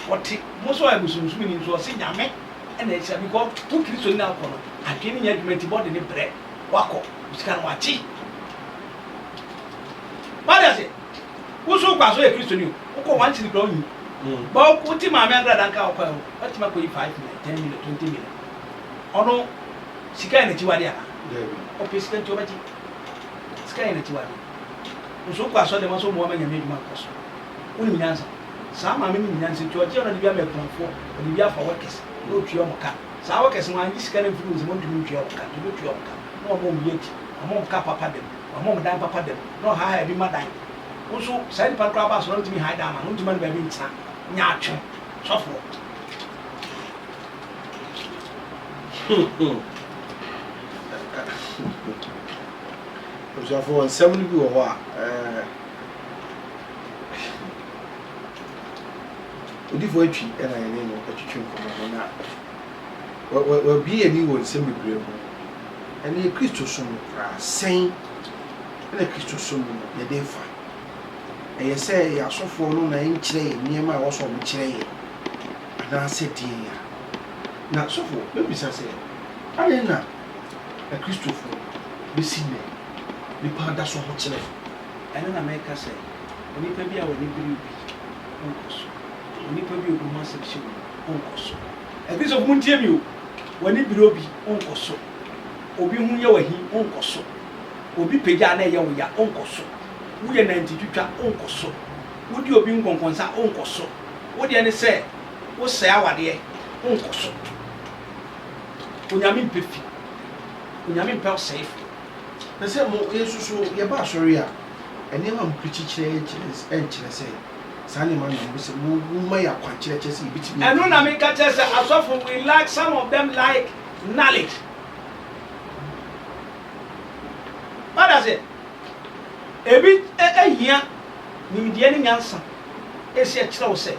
ɔte mo so ayɛ busumsumi ni nso ɔse nyame ɛna ahyira because wo kristo ni na akɔ no adwene nyɛ adwuma nti bɔde ne brɛ wakɔ sika no wakye bade ase wo so kwa so yɛ kristo ni wokɔ wankyene kora wonyi ba wote maame agrada nka wokɔ watima kɔyi 5 million 10 million 20 million ɔno sika yɛ n'akyi wade ana ɔpɛ sika nti ɔbɛgye sika yɛ n'akyi wade nso wokɔ asɔ dɛm nso mmoa ma nyame adwuma nkɔ so wonim nyansa saa maame no nyansa nti ɔgye ɔno de bi ama akunafoɔ ɔde bi afa wɔkɛse na ɔtua ɔmo ka saa wɔkɛse no angye sika no mfiri wo nsɛm ɔntumi ntua ɔmo ka nti ɔbɛtua ɔmo ka na ɔmo ɔmo yɛ akyi ɔmo ɔmo ka papa dɛm ɔmo ɔmo dan papa dɛm na ɔhaha bi ma dan nso saa nipa koraa ba asɔrɔ ntumi hae dan ma no ntumi no baabi ntena nyaatwe sɔfoɔ abusuafoɔ nsɛm no bi wɔ hɔ a odifoɔ atwi ɛna yɛne no atwitwe nkɔmmɔ no na wabie ani wɔ nsɛm bebree ho ɛne kristo som no koraa sɛn ɛna kristo som no yɛde fa ɛyɛ sɛ yɛ asɔfoɔ no na ɛnkyerɛ yɛ nneɛma a ɛwɔ sɛ ɔmo kyerɛ yɛ anaasɛ deɛ yɛ na asɔfoɔ bɛbisa sɛ ane na akristofoɔ bɛsi nnɛ nipa da so ho kyerɛ ɛno na mɛka sɛ onipa bi a wɔne biri bi ɔnkɔ so onipa bi a ɔgu ho asɛm hyɛ mu ɔnkɔ so akristofoɔ mu ntie mi o wɔne biri obi ɔnkɔ so obi ho yɛ wahi ɔnkɔ so obi pagya na ɛyɛ wo ya ɔnkɔ so woyɛ nanti twitwa ɔnkɔ so wodi obi nkɔnkɔnsa ɔnkɔ so wodeɛ ne sɛ wosɛe awadeɛ ɔnkɔ so onyame mpɛ fi onyame mpɛ ɔsɛe fi na sɛ mo yesu so yɛba asɔre a ɛnneɛma mpirikyikyerɛ ɛnkyerɛ sɛ saa nneɛma no mo sɛ mo yɛ akwankyerɛkyerɛ sɛ yɛbɛtumi ɛno na meka kyerɛ sɛ asɔfo we like some of them like knowledge mada sɛ ebi ehia nimdeɛ ne nyansa esi akyerɛ wo sɛ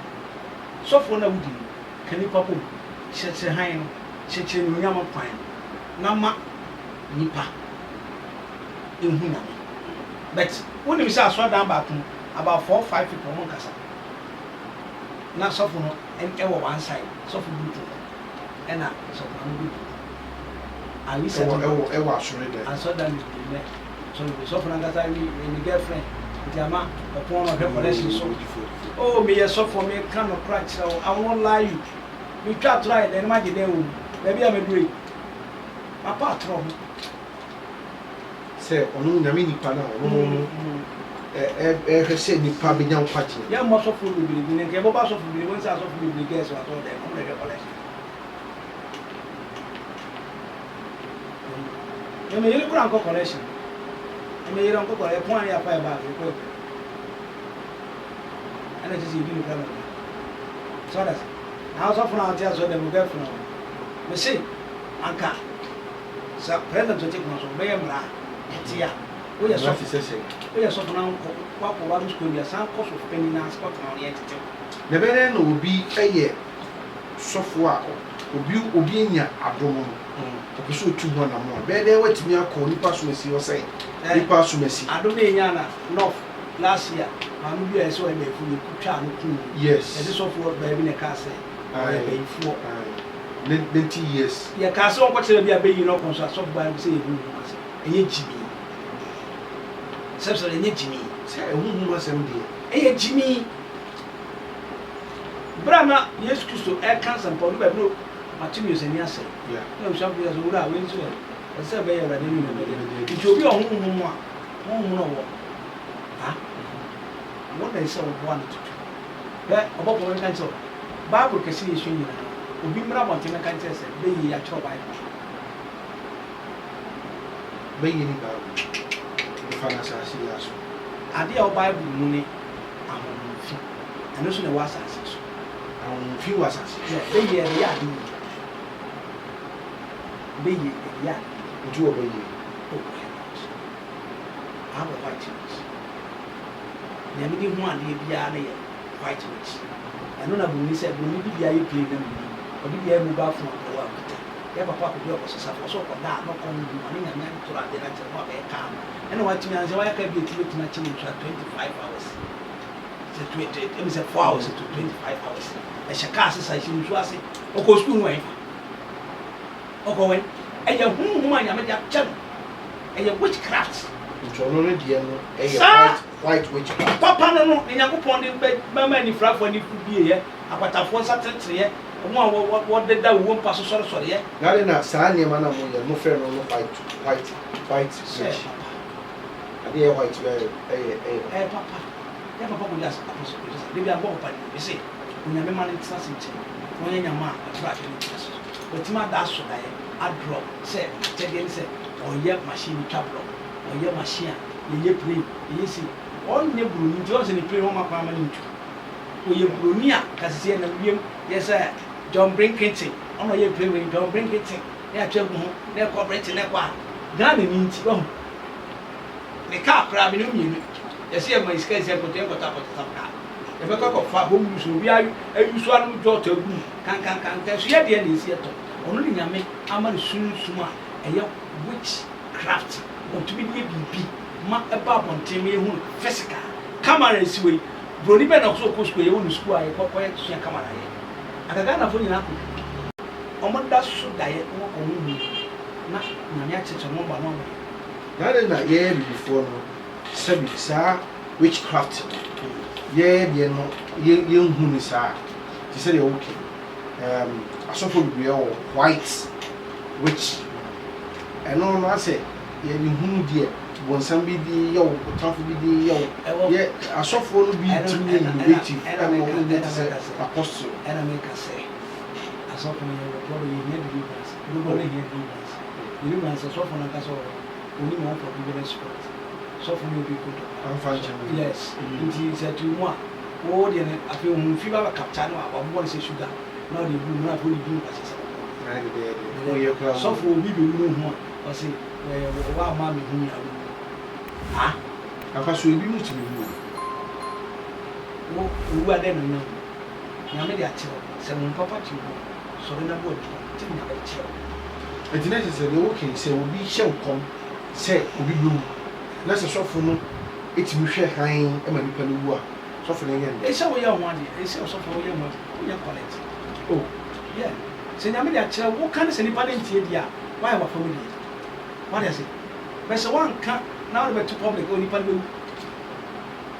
sɔfo na wudi kanipa pom kyerɛkyerɛ han no kyerɛkyerɛ no nyama kwan na ma nipa ehu nyame but wonim sɛ asɔdan baako about 4-5 people mo nkasa na sɔfo no ɛwɔ one side sɔfo bi to ɛna sɔfo no bi to ayi sɛ ɛwɔ asɔre dɛ asɔre dɛ ne sɔfo no ankasa ne girlfriend nti ama ɔpɔn no ɔhwɛ connection so oh meyɛ sɔfo me ka no kora kyerɛ wo I won't lie you me twa atoro ayɛ dɛ ne magye dɛn wɔ mu baabi a medure papa atoro ho sɛ ɔno nyame nipa no ɔno ɛhwɛ sɛ nipa bɛnya nkwagye yɛ mmɔ sɔfo bebree ne nkɛ bɔba sɔfo bebree wɔn sɛ asɔfo bebree gɛɛso atɔ dɛ ɔmo hwɛ connection yɛ me yere kora nkɔ connection yɛ me yere nkɔ connection pɔn ayɛ afa yɛ baa fɛ kɔ ɛna kyerɛ sɛ yɛdi ne kora mɛma so that's na asɔfo no a wɔte asɔ dɛ mo gɛɛfo no me se anka sɛ president ɔte kuna so bɛyɛ mmara ɛte a woyɛ sɔfo na wakɔ wa school bi asan kɔ sɔfo panyin na asopɔ tɔn yɛ tete na bɛrɛ na obi ɛyɛ sɔfo a obi anya adom no ɔpɛ sɛ otu hɔ nam a bɛrɛ watumi akɔ nipa somasi hɔ sɛ nipa somasi adom na ɛnya na north last year maame bi a ɛsɛ ɔyɛ bɛyifo yɛ kutwa no kum yes ɛde sɔfo baabi na ɛka sɛ ɔyɛ bɛyifoɔ ne 20 years yɛ kaa sɛ ɔnkɔkyerɛ bi a bɛyi no ɔkɔ nso asɔfo baa bi sɛ yɛ bu mu ase ɛnyɛ gyimi sɛbsɛ ɛnyɛ gyimi sɛ ɛhuhu asɛm deɛ ɛyɛ gyimi bra na yesu kristo ɛka nsɛmpa no baabi no matumi osani asɛ na ɔsua bi asɛ wura a wei nso ɛsɛ bɛyɛ awurade no nyinaa nti obi a ɔhohom mu a honhom no wɔ wɔn na ɛsɛ ɔboa no tutu bɛ ɔbɔpɔ wɔn ka nkyɛw baabul kɛse yɛ su nyinaa obi mmra abɔnten ka nkyɛw sɛ bɛyɛ akyerɛw baabul bɛyɛ ni baabul fa na asase yɛ aso ade a baabul mu ne ahomfi ɛno so na ɛwɔ asase so ahomfi wɔ asase bɛyɛ ɛyɛ ade bɛyɛ ɛyɛ ade nti wɔ bɛyɛ have a white witch na me de ho ade biara na yɛ white witch ɛno na buni sɛ buni bi biara yɛ play na mu ɔde biara mu ba fun ɔwɔ akuta yɛ papa ko bi ɔkɔsesa fo so ɔkɔda a n'ɔkɔ no bi ma ne nyame atoro ade na kyerɛ mo abɛyɛ kaa no ɛna watumi anse wayɛ ka bi etimi tena kyerɛ ntua 25 hours sɛ 20 ɛmi sɛ 4 hours to 25 hours ɛhyɛ kaa sesa hyɛ nsu ase ɔkɔ sukuu wɛn ɔkɔ wɛn ɛyɛ huhum a nyame de akyɛ no ɛyɛ witchcraft ntɔno no deɛ no ɛyɛ white witchcraft papa no ne nyankopɔn de bɛma anifrafoɔ ne kubieɛ akwatafoɔ nsa teretereɛ ɔmo a wɔdeda wo mpa so sɔresɔreɛ na de na saa nneɛma na moyɛ mo frɛ no no white witch ade yɛ white ɛyɛ papa yɛ papa kò di apɔsɔ kò di sa debi abɔ papa de sɛ onyame ma ne tena se nkyɛn wɔnyɛ nyama a ɔtora ade ne tena so wɔtumi ada aso daeɛ adrɔ sɛ kyɛdeɛ ne sɛ ɔyɛ machine twa blɔk ɔyɛ machine a yɛyɛ plane yɛyɛ si ɔnyɛ buroni nti ɔsɛ ne plane wɔn akɔ ama ne ntu ɔyɛ buroni a kasisi yɛ na wiem yɛ sɛ John Brinkington ɔno ɔyɛ plane wɔ John Brinkington ne atwa gu ho ne ɛkɔ Britain ne ɛkɔ a Ghana ni nti ɔmo ne kaa koraa bi ne mmienu yɛsɛ yɛ ma isika esi ɛkɔtɔ ɛkɔtɔ akɔtɔ kaa yɛbɛkɔ akɔfa bɔ mu so obi ayusu anum dɔ ɔtɔ egu kankankan so yɛ deɛ na esi ɛtɔ ɔno ne nyame ama ne sunsun a ɛyɛ witchcraft ɔtumi de yɛ biribi ma ɛba abɔnten ma ehu physical camera esi wɔ yi buroni bɛn na ɔsɔ ɔkɔ sukuu yɛ wɔ ne sukuu a yɛkɔ yɛ sua camera yɛ agaga na fo nyinaa kɔ ɔmo da so da yɛ ɔmo mu na nyame akyekyɛ ɔmo ba n'ɔmo na de na yɛ bibifoɔ no sɛbi saa witchcraft yɛ deɛ no yɛ nhu ne saa te sɛ deɛ wɔke asɔfo bebree wɔ white witch ɛno no asɛ yɛ ne hu deɛ bɔnsam bi di yɛ wo ɔtafo bi di yɛ wo yɛ asɔfoɔ no bi tumi yɛ innovative ɛna wɔn ne te sɛ apostle ɛna meka sɛ asɔfo no yɛ wɔtɔ yɛ nyɛ deliverance gbogbo ne yɛ deliverance asɔfo no ankasa wɔ onim wɔn for deliverance spirit asɔfo no yɛ bi kodo amfa nkyɛn yes nti sɛ tu mu a wɔwɔ deɛ no afei ohun fi ba kapta no a wɔbɔ ne sɛ sugar na ɔde bu mu na afei ɔde bi nkwa sɛ sɔfo obi bi mu ho a ɔsɛ wɔwɔ ama mi hu ya wo afa so ebi mu tumi mu wo owu ade no nyam nyame de akyerɛ sɛ mo papa ti wo sɔre na bo adi ti na be kyerɛ ɛdina sɛ de wo ken sɛ obi hyɛ nkɔm sɛ obi bi wu na sɛ sɔfo no etimi hwɛ han ma nipa no wu a So for the end. It's a way of one. It's also for your money. You call it. Oh, yeah. So now me actually what kind of anybody in here? Why our family? What is it? But so one can now the to public only people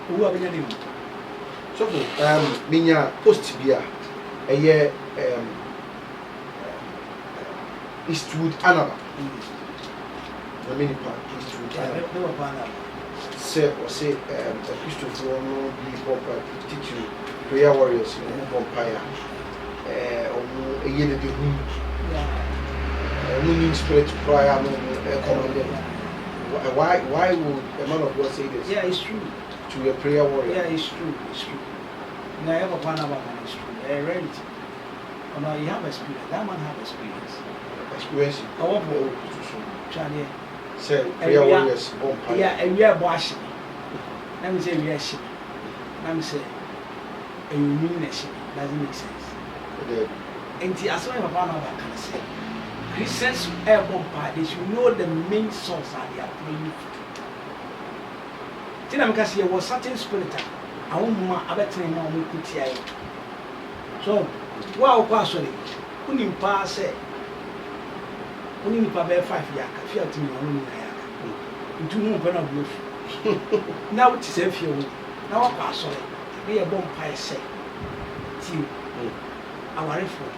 who are being named. So minya post bia eye Eastwood Anaba. The mini park Eastwood Anaba. Say or say a Christopher no be proper teach you prayer warriors in Vampire. A year the room. Moving spirit prayer no command. Why would a man of God say this? Yeah, it's true. To a prayer warrior. Yeah, it's true. It's true. Now I have a plan about it's true. Reality. Oh no, you have experience. That man have experience. Experience. Oh, Charlie. Say prayer warriors. Yeah, and we are washing. Let me say we are shipping. Let me say a mean ship doesn't make sense. And the as well about what can I say? Christians airborne party, they should know the main source that they are praying for. Tina because there was certain spirit. I won't more about to know we could hear it. So, wow, partially, only pass it. Only para 5 years, I feel to me only into no pen of blue. Now it is a few. Now I pass it. Be a bomb pie say. Team. Our effort.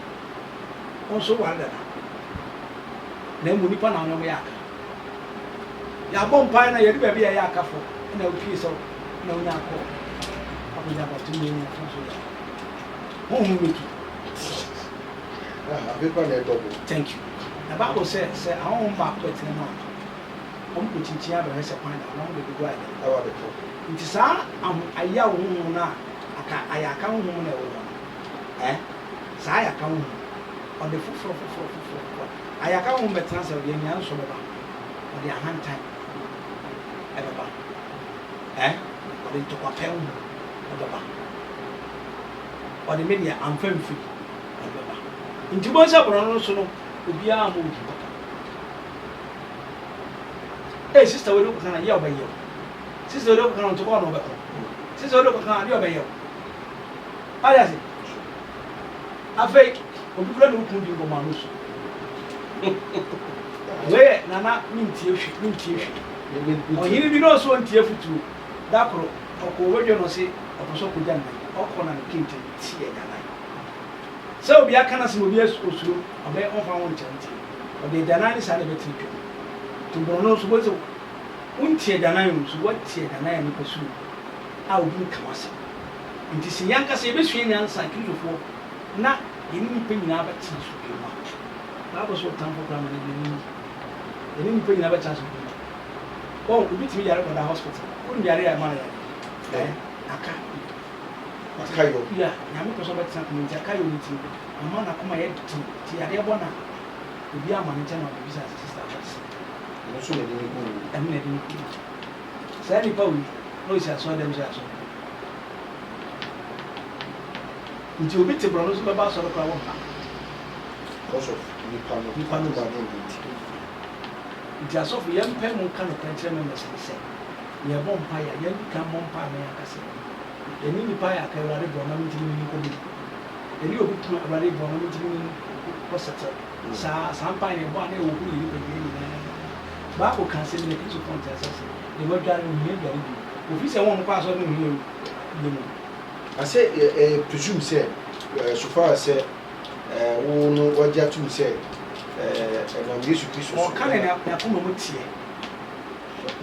Also, one that. Then we nipa na no yaka ya bom pai na yedi bia ya yaka fo na opie so na onya ko abuja ba tu ni na so ya ho hu meki People na double. Thank you. The Bible says say I won back to the man om ko chinchia ba se kwan na won de go ai Awa de ko. nti sa am aya wo na aka ayaka wo na wo sa ayaka wo on the full ayaka wo betra se de nyan so beba o de ahantan beba o de tokwa pen o beba o de media amfam fi o beba nti bo se bro no so no obi a mo di sister we do kana ye obaye sister we do kana to ko no be ko sister we do kana de obaye ala se afei obi kura no kun di ngo ma no so we nana mintie hwi o yiri bi no so ntie futu da kro oko wedwe no se okoso ko janna oko na kinte tie gana so obi aka na se obi osuro obe ofa won chanti obi dana ni sa le beti twa to bro no so bozo untie dana yo so watie dana ya ni pesu a obi kamase nti se yanka se be sua nyansa kirifo na yini ni pe nyina ba ti so bi ma Bible so tamfo kra ma ni ni pe nyina ba chance bi oh obi ti yare ko da hospital kun yare ya ma ya aka Akayo. ya nyame ko so ba tsaka ni akayo ni ti amma na kuma yɛ ti yare bona obi ama ne chama bi sa sister ba No so ni ko. ɛmi na ni ko sai ni pauli no isi aso dem so aso nti obi te bro no so ba so ko awon Because of nipa no ba no nti. Nti asofo yɛn pɛ mu ka no kankyerɛ me mɛsɛ sɛ yɛ bɔ mpa ya yɛn ka bɔ mpa na yɛ akasɛ ɛni nipa ya ka awurade bɔ na ntimi ni ko bi ɛni obi tuma awurade bɔ na ntimi ni ko sɛtɛ saa mpa ne bɔ na ɛwɔ ku yiri bɛ yiri na baako kan sɛ ne kristo fɔn tɛ sɛ ne bɛ dware mu ne dware bi ofi sɛ wɔn mpa asɔ ne mu yɛ mu Ase presume say so far say wo no wagya tum say na Yesu Kristo o kan ne na ko mo tie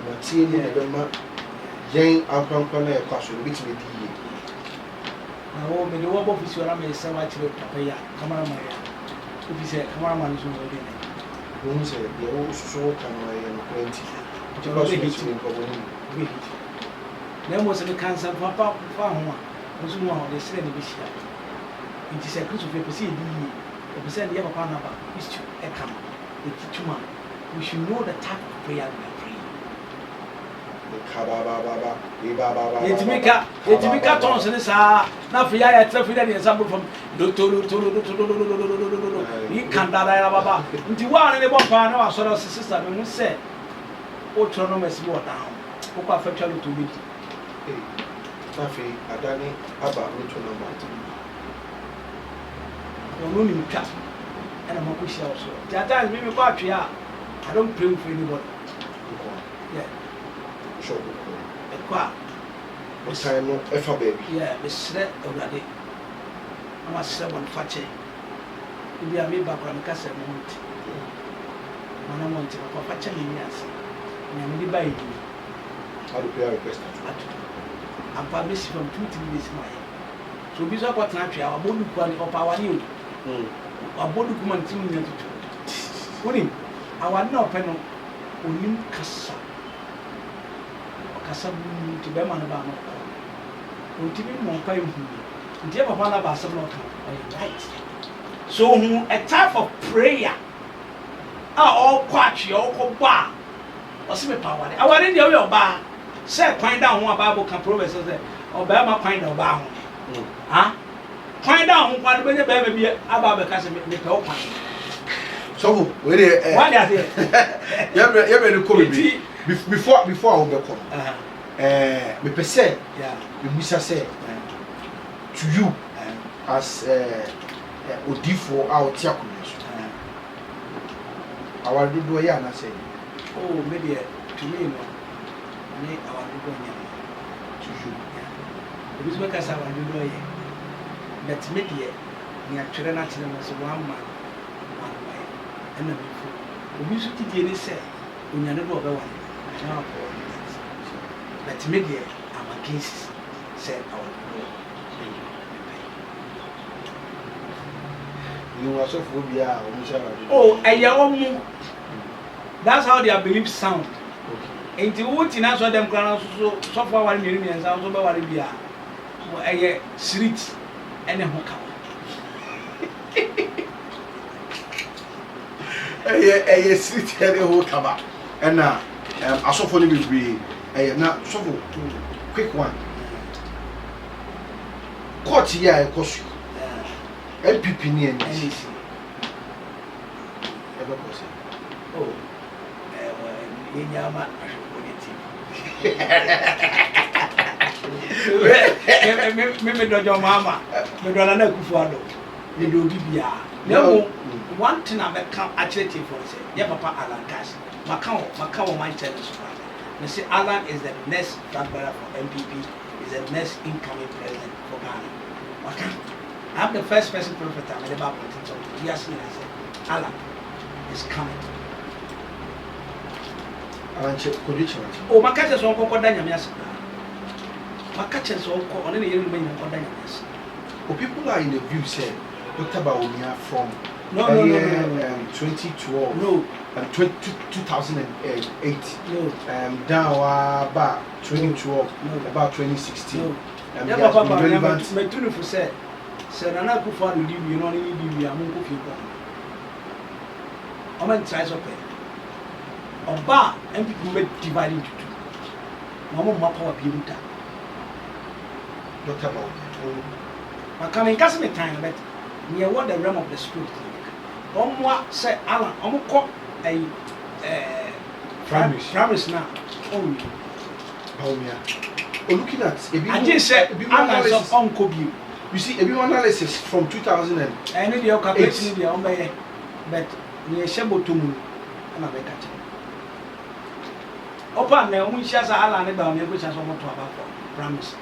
na tie ni be ma yen ampankwa na e kwaso no bitime di yi na wo me de wo bɔ fisi ora me sɛ wa kyerɛ papa ya kamara ma ya ofi sɛ kamara ma no so wo de ne wo sɛ de wo so kan na ye no 20 ti ba so bitime ko woni na mo sɛ me kansa papa fa ho a nso no a de sɛ ne bi hyia nti sɛ kristo fe pɛsɛ di yi pɛsɛ de papa na ba is to come etituma we should know the type of prayer we are praying yetimika tons ne saa na fe ya ya trafi da ne sample from do yi kanda da ya baba nti wa ne bo pa na wa so sister me hu sɛ o tro no mesi wo down o kwa fa twa lo to bi Afi adani aba meto number. Ono ni mtwa. And I'm going to share also. That me about you. I don't pray for anybody. Yeah. Sure. Kwa. What time no efa baby. Yeah, me sre already. I'm a sre one fache. Ibi a me back on kasa moment. Mana monti ko fache ni nias. Na me di buy you. How do you request that? I'm permission from 2 days my. So bi so kwat na twa abodu kwa ni opa ni o. Abodu kuma ntim ni tutu. Woni awan na ope no onim kasa. Kasa bu ti be ma no ba no. Ontimi mo pa ehu. Nti e papa na ba asem no ka. Right. So a type of prayer. All kwatch your ba. Osi me pa wale. Awale dey we oba. Say kwan down ho Bible can Proverbs say oba ma kwan down oba ho. Ha? Kwan down ho kwan be be be aba be ka say me pe o kwan. So we dey What dey say? You be come be before I will be come. Me pe say Yeah. Me musa say to you as odifo out tia kunso. Our do ya na say. Oh, maybe to me no. Me our do nya. To you. Because we ka say our do ye. But me dey ni atwere na tire no so one man. And then we should get any say, when you're not over one. But maybe I'm against said our You are so phobia. Oh, a young. That's how their beliefs sound. Ain't you what in us or them crown so far 1 million and sounds over what it be a street and a hookah. Street here who come up. And now I saw for you be na so quick one. Court here cost you. LPP ni NDC. Ever cost. Oh. Yenyama me do your mama. Me do na kufuado. Me do bibia. No. One thing I come actually for say, yeah, Papa Alan Cash. Macau, my tennis. You see, Alan is the next flag bearer for MPP, is the next incoming president for Ghana. I'm the first person prophet I'm about to talk to. Yes, I said, Alan is coming. Alan, could you change? Oh, my catches won't go down your my catches won't go on any young man on Daniels. People are in the view, say, Dr. Baumia from. No. 2012. No. 2008. No. Down about 2012. No. About 2016. No. Yeah, Papa, relevant. My tune for said, Nana Kufa, you know, you are more cooking. I'm going to try something. A bar and people make divided into two. Mamma Mapa Pimuta. Dr. Baumia. I come in Casimir time, but near what the realm of the spirit. Omwa say Alan, omko a promise now. Oh, Baumia. Looking at I just said Alan of Uncle View. You see, a analysis from 2000 and I know calculation the ombe, but near Shabotumu and I make it. Open the Unshaza Alan about me, which has almost about promise.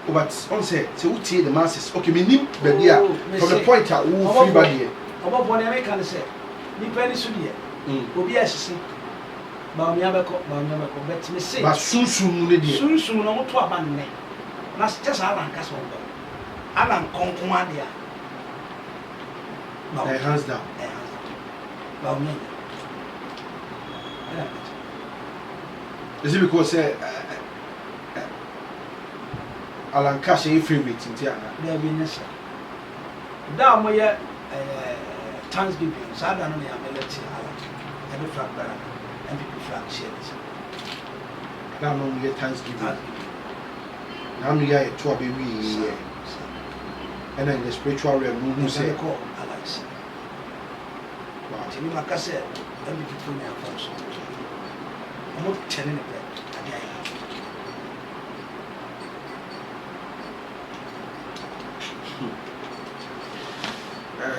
But on say, so the masses. Okay, me name baby from the point at who free body. About one American say, depending on you. Will be as see. Baumyabako, but me say, but soon, no to a band. That's just Alan Castle. Alan Concomadia. Hands down. Baumia. Is it because Alan Cash is favorite in Tiana? There be no sir. Down where Thanksgiving, so I don't know the ability Alan. Every flag bearer and people flag shares. Now, no, we get Thanksgiving. Now, we are to a baby. And then the spiritual realm, who say, call Alex. Wow, Timmy Macasset, and be people now first. I'm not telling it.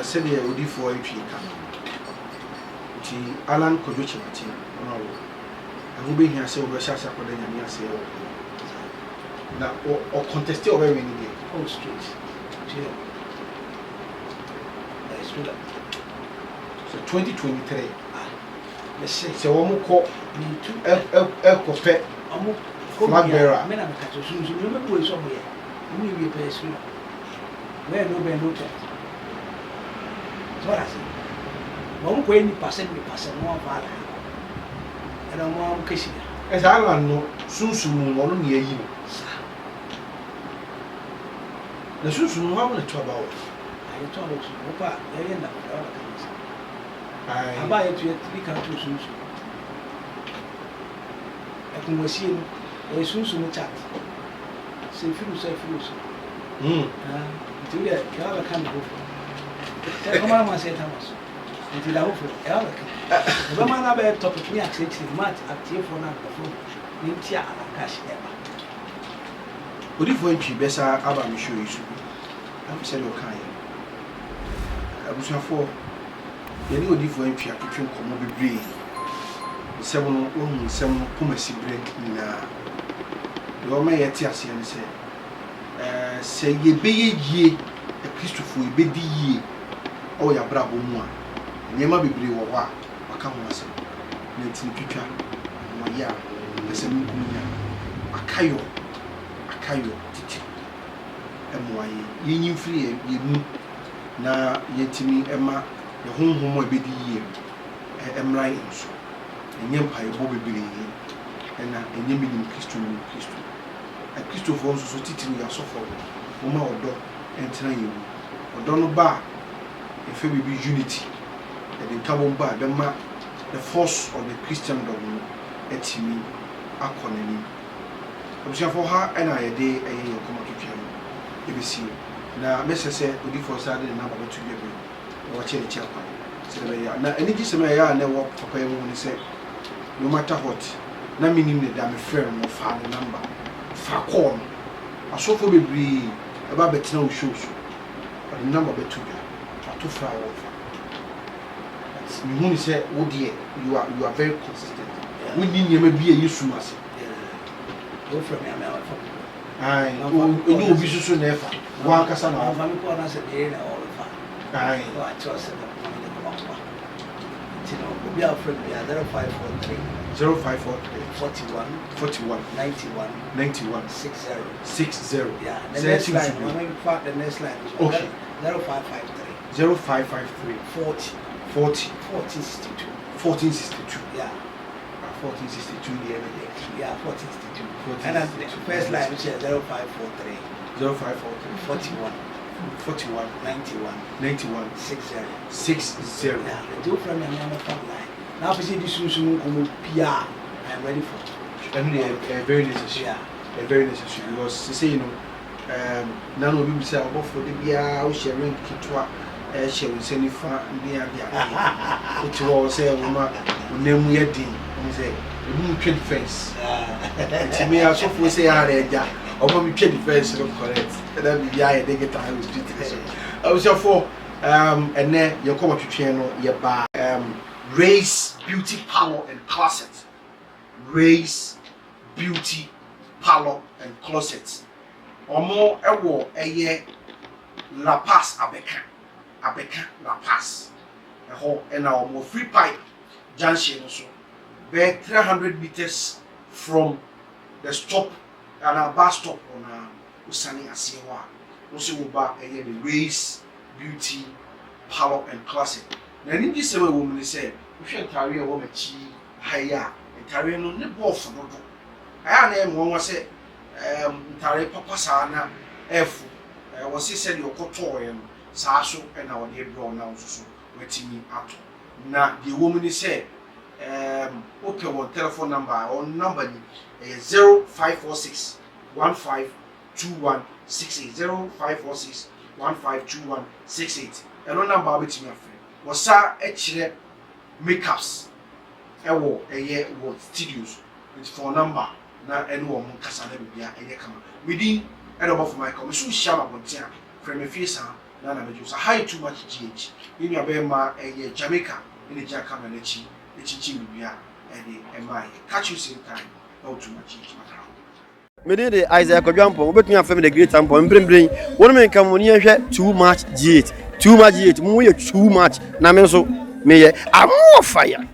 Said the Odi for Entwi. Alan Kodochi Martin. And who be here say over Shasha for the Yamia say, now or contest over any day. Oh, straight. So 2023. Let's say, So one call me too. Copet. Flag bearer. I mean, I'm catching soon. Remember, we're somewhere. We will be a person. Where no bear no check. That's what I say. One going to pass me, pass more value. And I'm more kissing. As I know, soon or near you. The soon one to about. I told you, Opa, they end up with all the things. I I buy it to be too soon. I can see him. There's soon chat. Say, fools. Until you have a kind of hope. Come on, I say, Thomas. Until I hope for Alec. The man about topic me accepted much at the phone and the phone. Nintia and cash ever. What if when she best I'm sure you should be? I'm saying, okay. I was for you know, different tree, I could drink come be 7 pumacy break in your may at Tiasi and say, ye be ye a Christopher, be the ye, or your bravo moi. You may be brave or what, I come was it. Let's in Pika, my ya, as a Akayo, teacher. And why ye free, ye move. Na yetimi ema ye honhom a bedi yie emran nso enye mpae bo bebere na enye minim Kristo a Kristofo nso so titiri ya sofo wo ma odo entena yewu odo no ba efe bibi unity e de kabo ba be ma the force of the Christendom no etimi akonani obisiafo ha na ye de eye ye komatotwa no ebesi na mese se odi for sade na baba tu bebe o che ni chiapa se be ya na eni gise me ya na wo papa ye mu ni se no matter what na minim ne da me frɛ no fa ne number fa call asofo bebri e ba betina o shows o the number betu ga to fra wo fa mi hu ni se wo de you are very consistent we need nyama bi e yesu ase Go from me, I'm out. Ai, o obi susu na efa. Wa kasa na. I'm going to say na all the fun. Ai. So I trust them. You know, we are friend. We are 0543 0543 41 41 91 60. Yeah. The next line. In fact, the next line is okay. 0553 40 1462. 1462. Yeah. 1462 the other day. Yeah, 1462. And then the first line which is 0543 41 91 60. Yeah, the two from the front line. Now if you see this PR, I'm ready for it. And very necessary. Yeah. Very necessary because you say none of you say about for the beer sharing kitwa share with any fan near the it was a woman name we had say you trade defense. To me, I so say I read that. Or we trade defense correct. And then we are they get time with it. I was for and then you come to channel your bar race, beauty, power and closet. Race, beauty, power and closet. Or more a war a year La Paz Abeka La Paz. A whole and our more free pipe junction also. We're 300 meters from the stop and our bus stop on Usani Asiwa. Also, we the race, beauty, power, and classic. Now, in this way, woman said, we should carry a woman higher and carry no nipple for no. I am one was said, Tare Papa Sana F. Was he said your cotoy Sasso and our dear brown now so waiting me out. Now, the woman said, okay, one telephone number or number 0546 152168 0546 152168 and one number with me friend was sa actually makeups ewo eye wo studios with phone number na ene wo kasa na bibia eye kama within and above my commission share abontia frame face na na mejo so high too much GH in your be ma Jamaica in the Jaka Manachi echichi bibia e mai catch you same time not too much GH matter me dey the Isaiah Kodwampo obetumi afem the great tampo mbrembren wonu me nka mo ni ehwe too much GH mu ye too much na me so me ye amo fire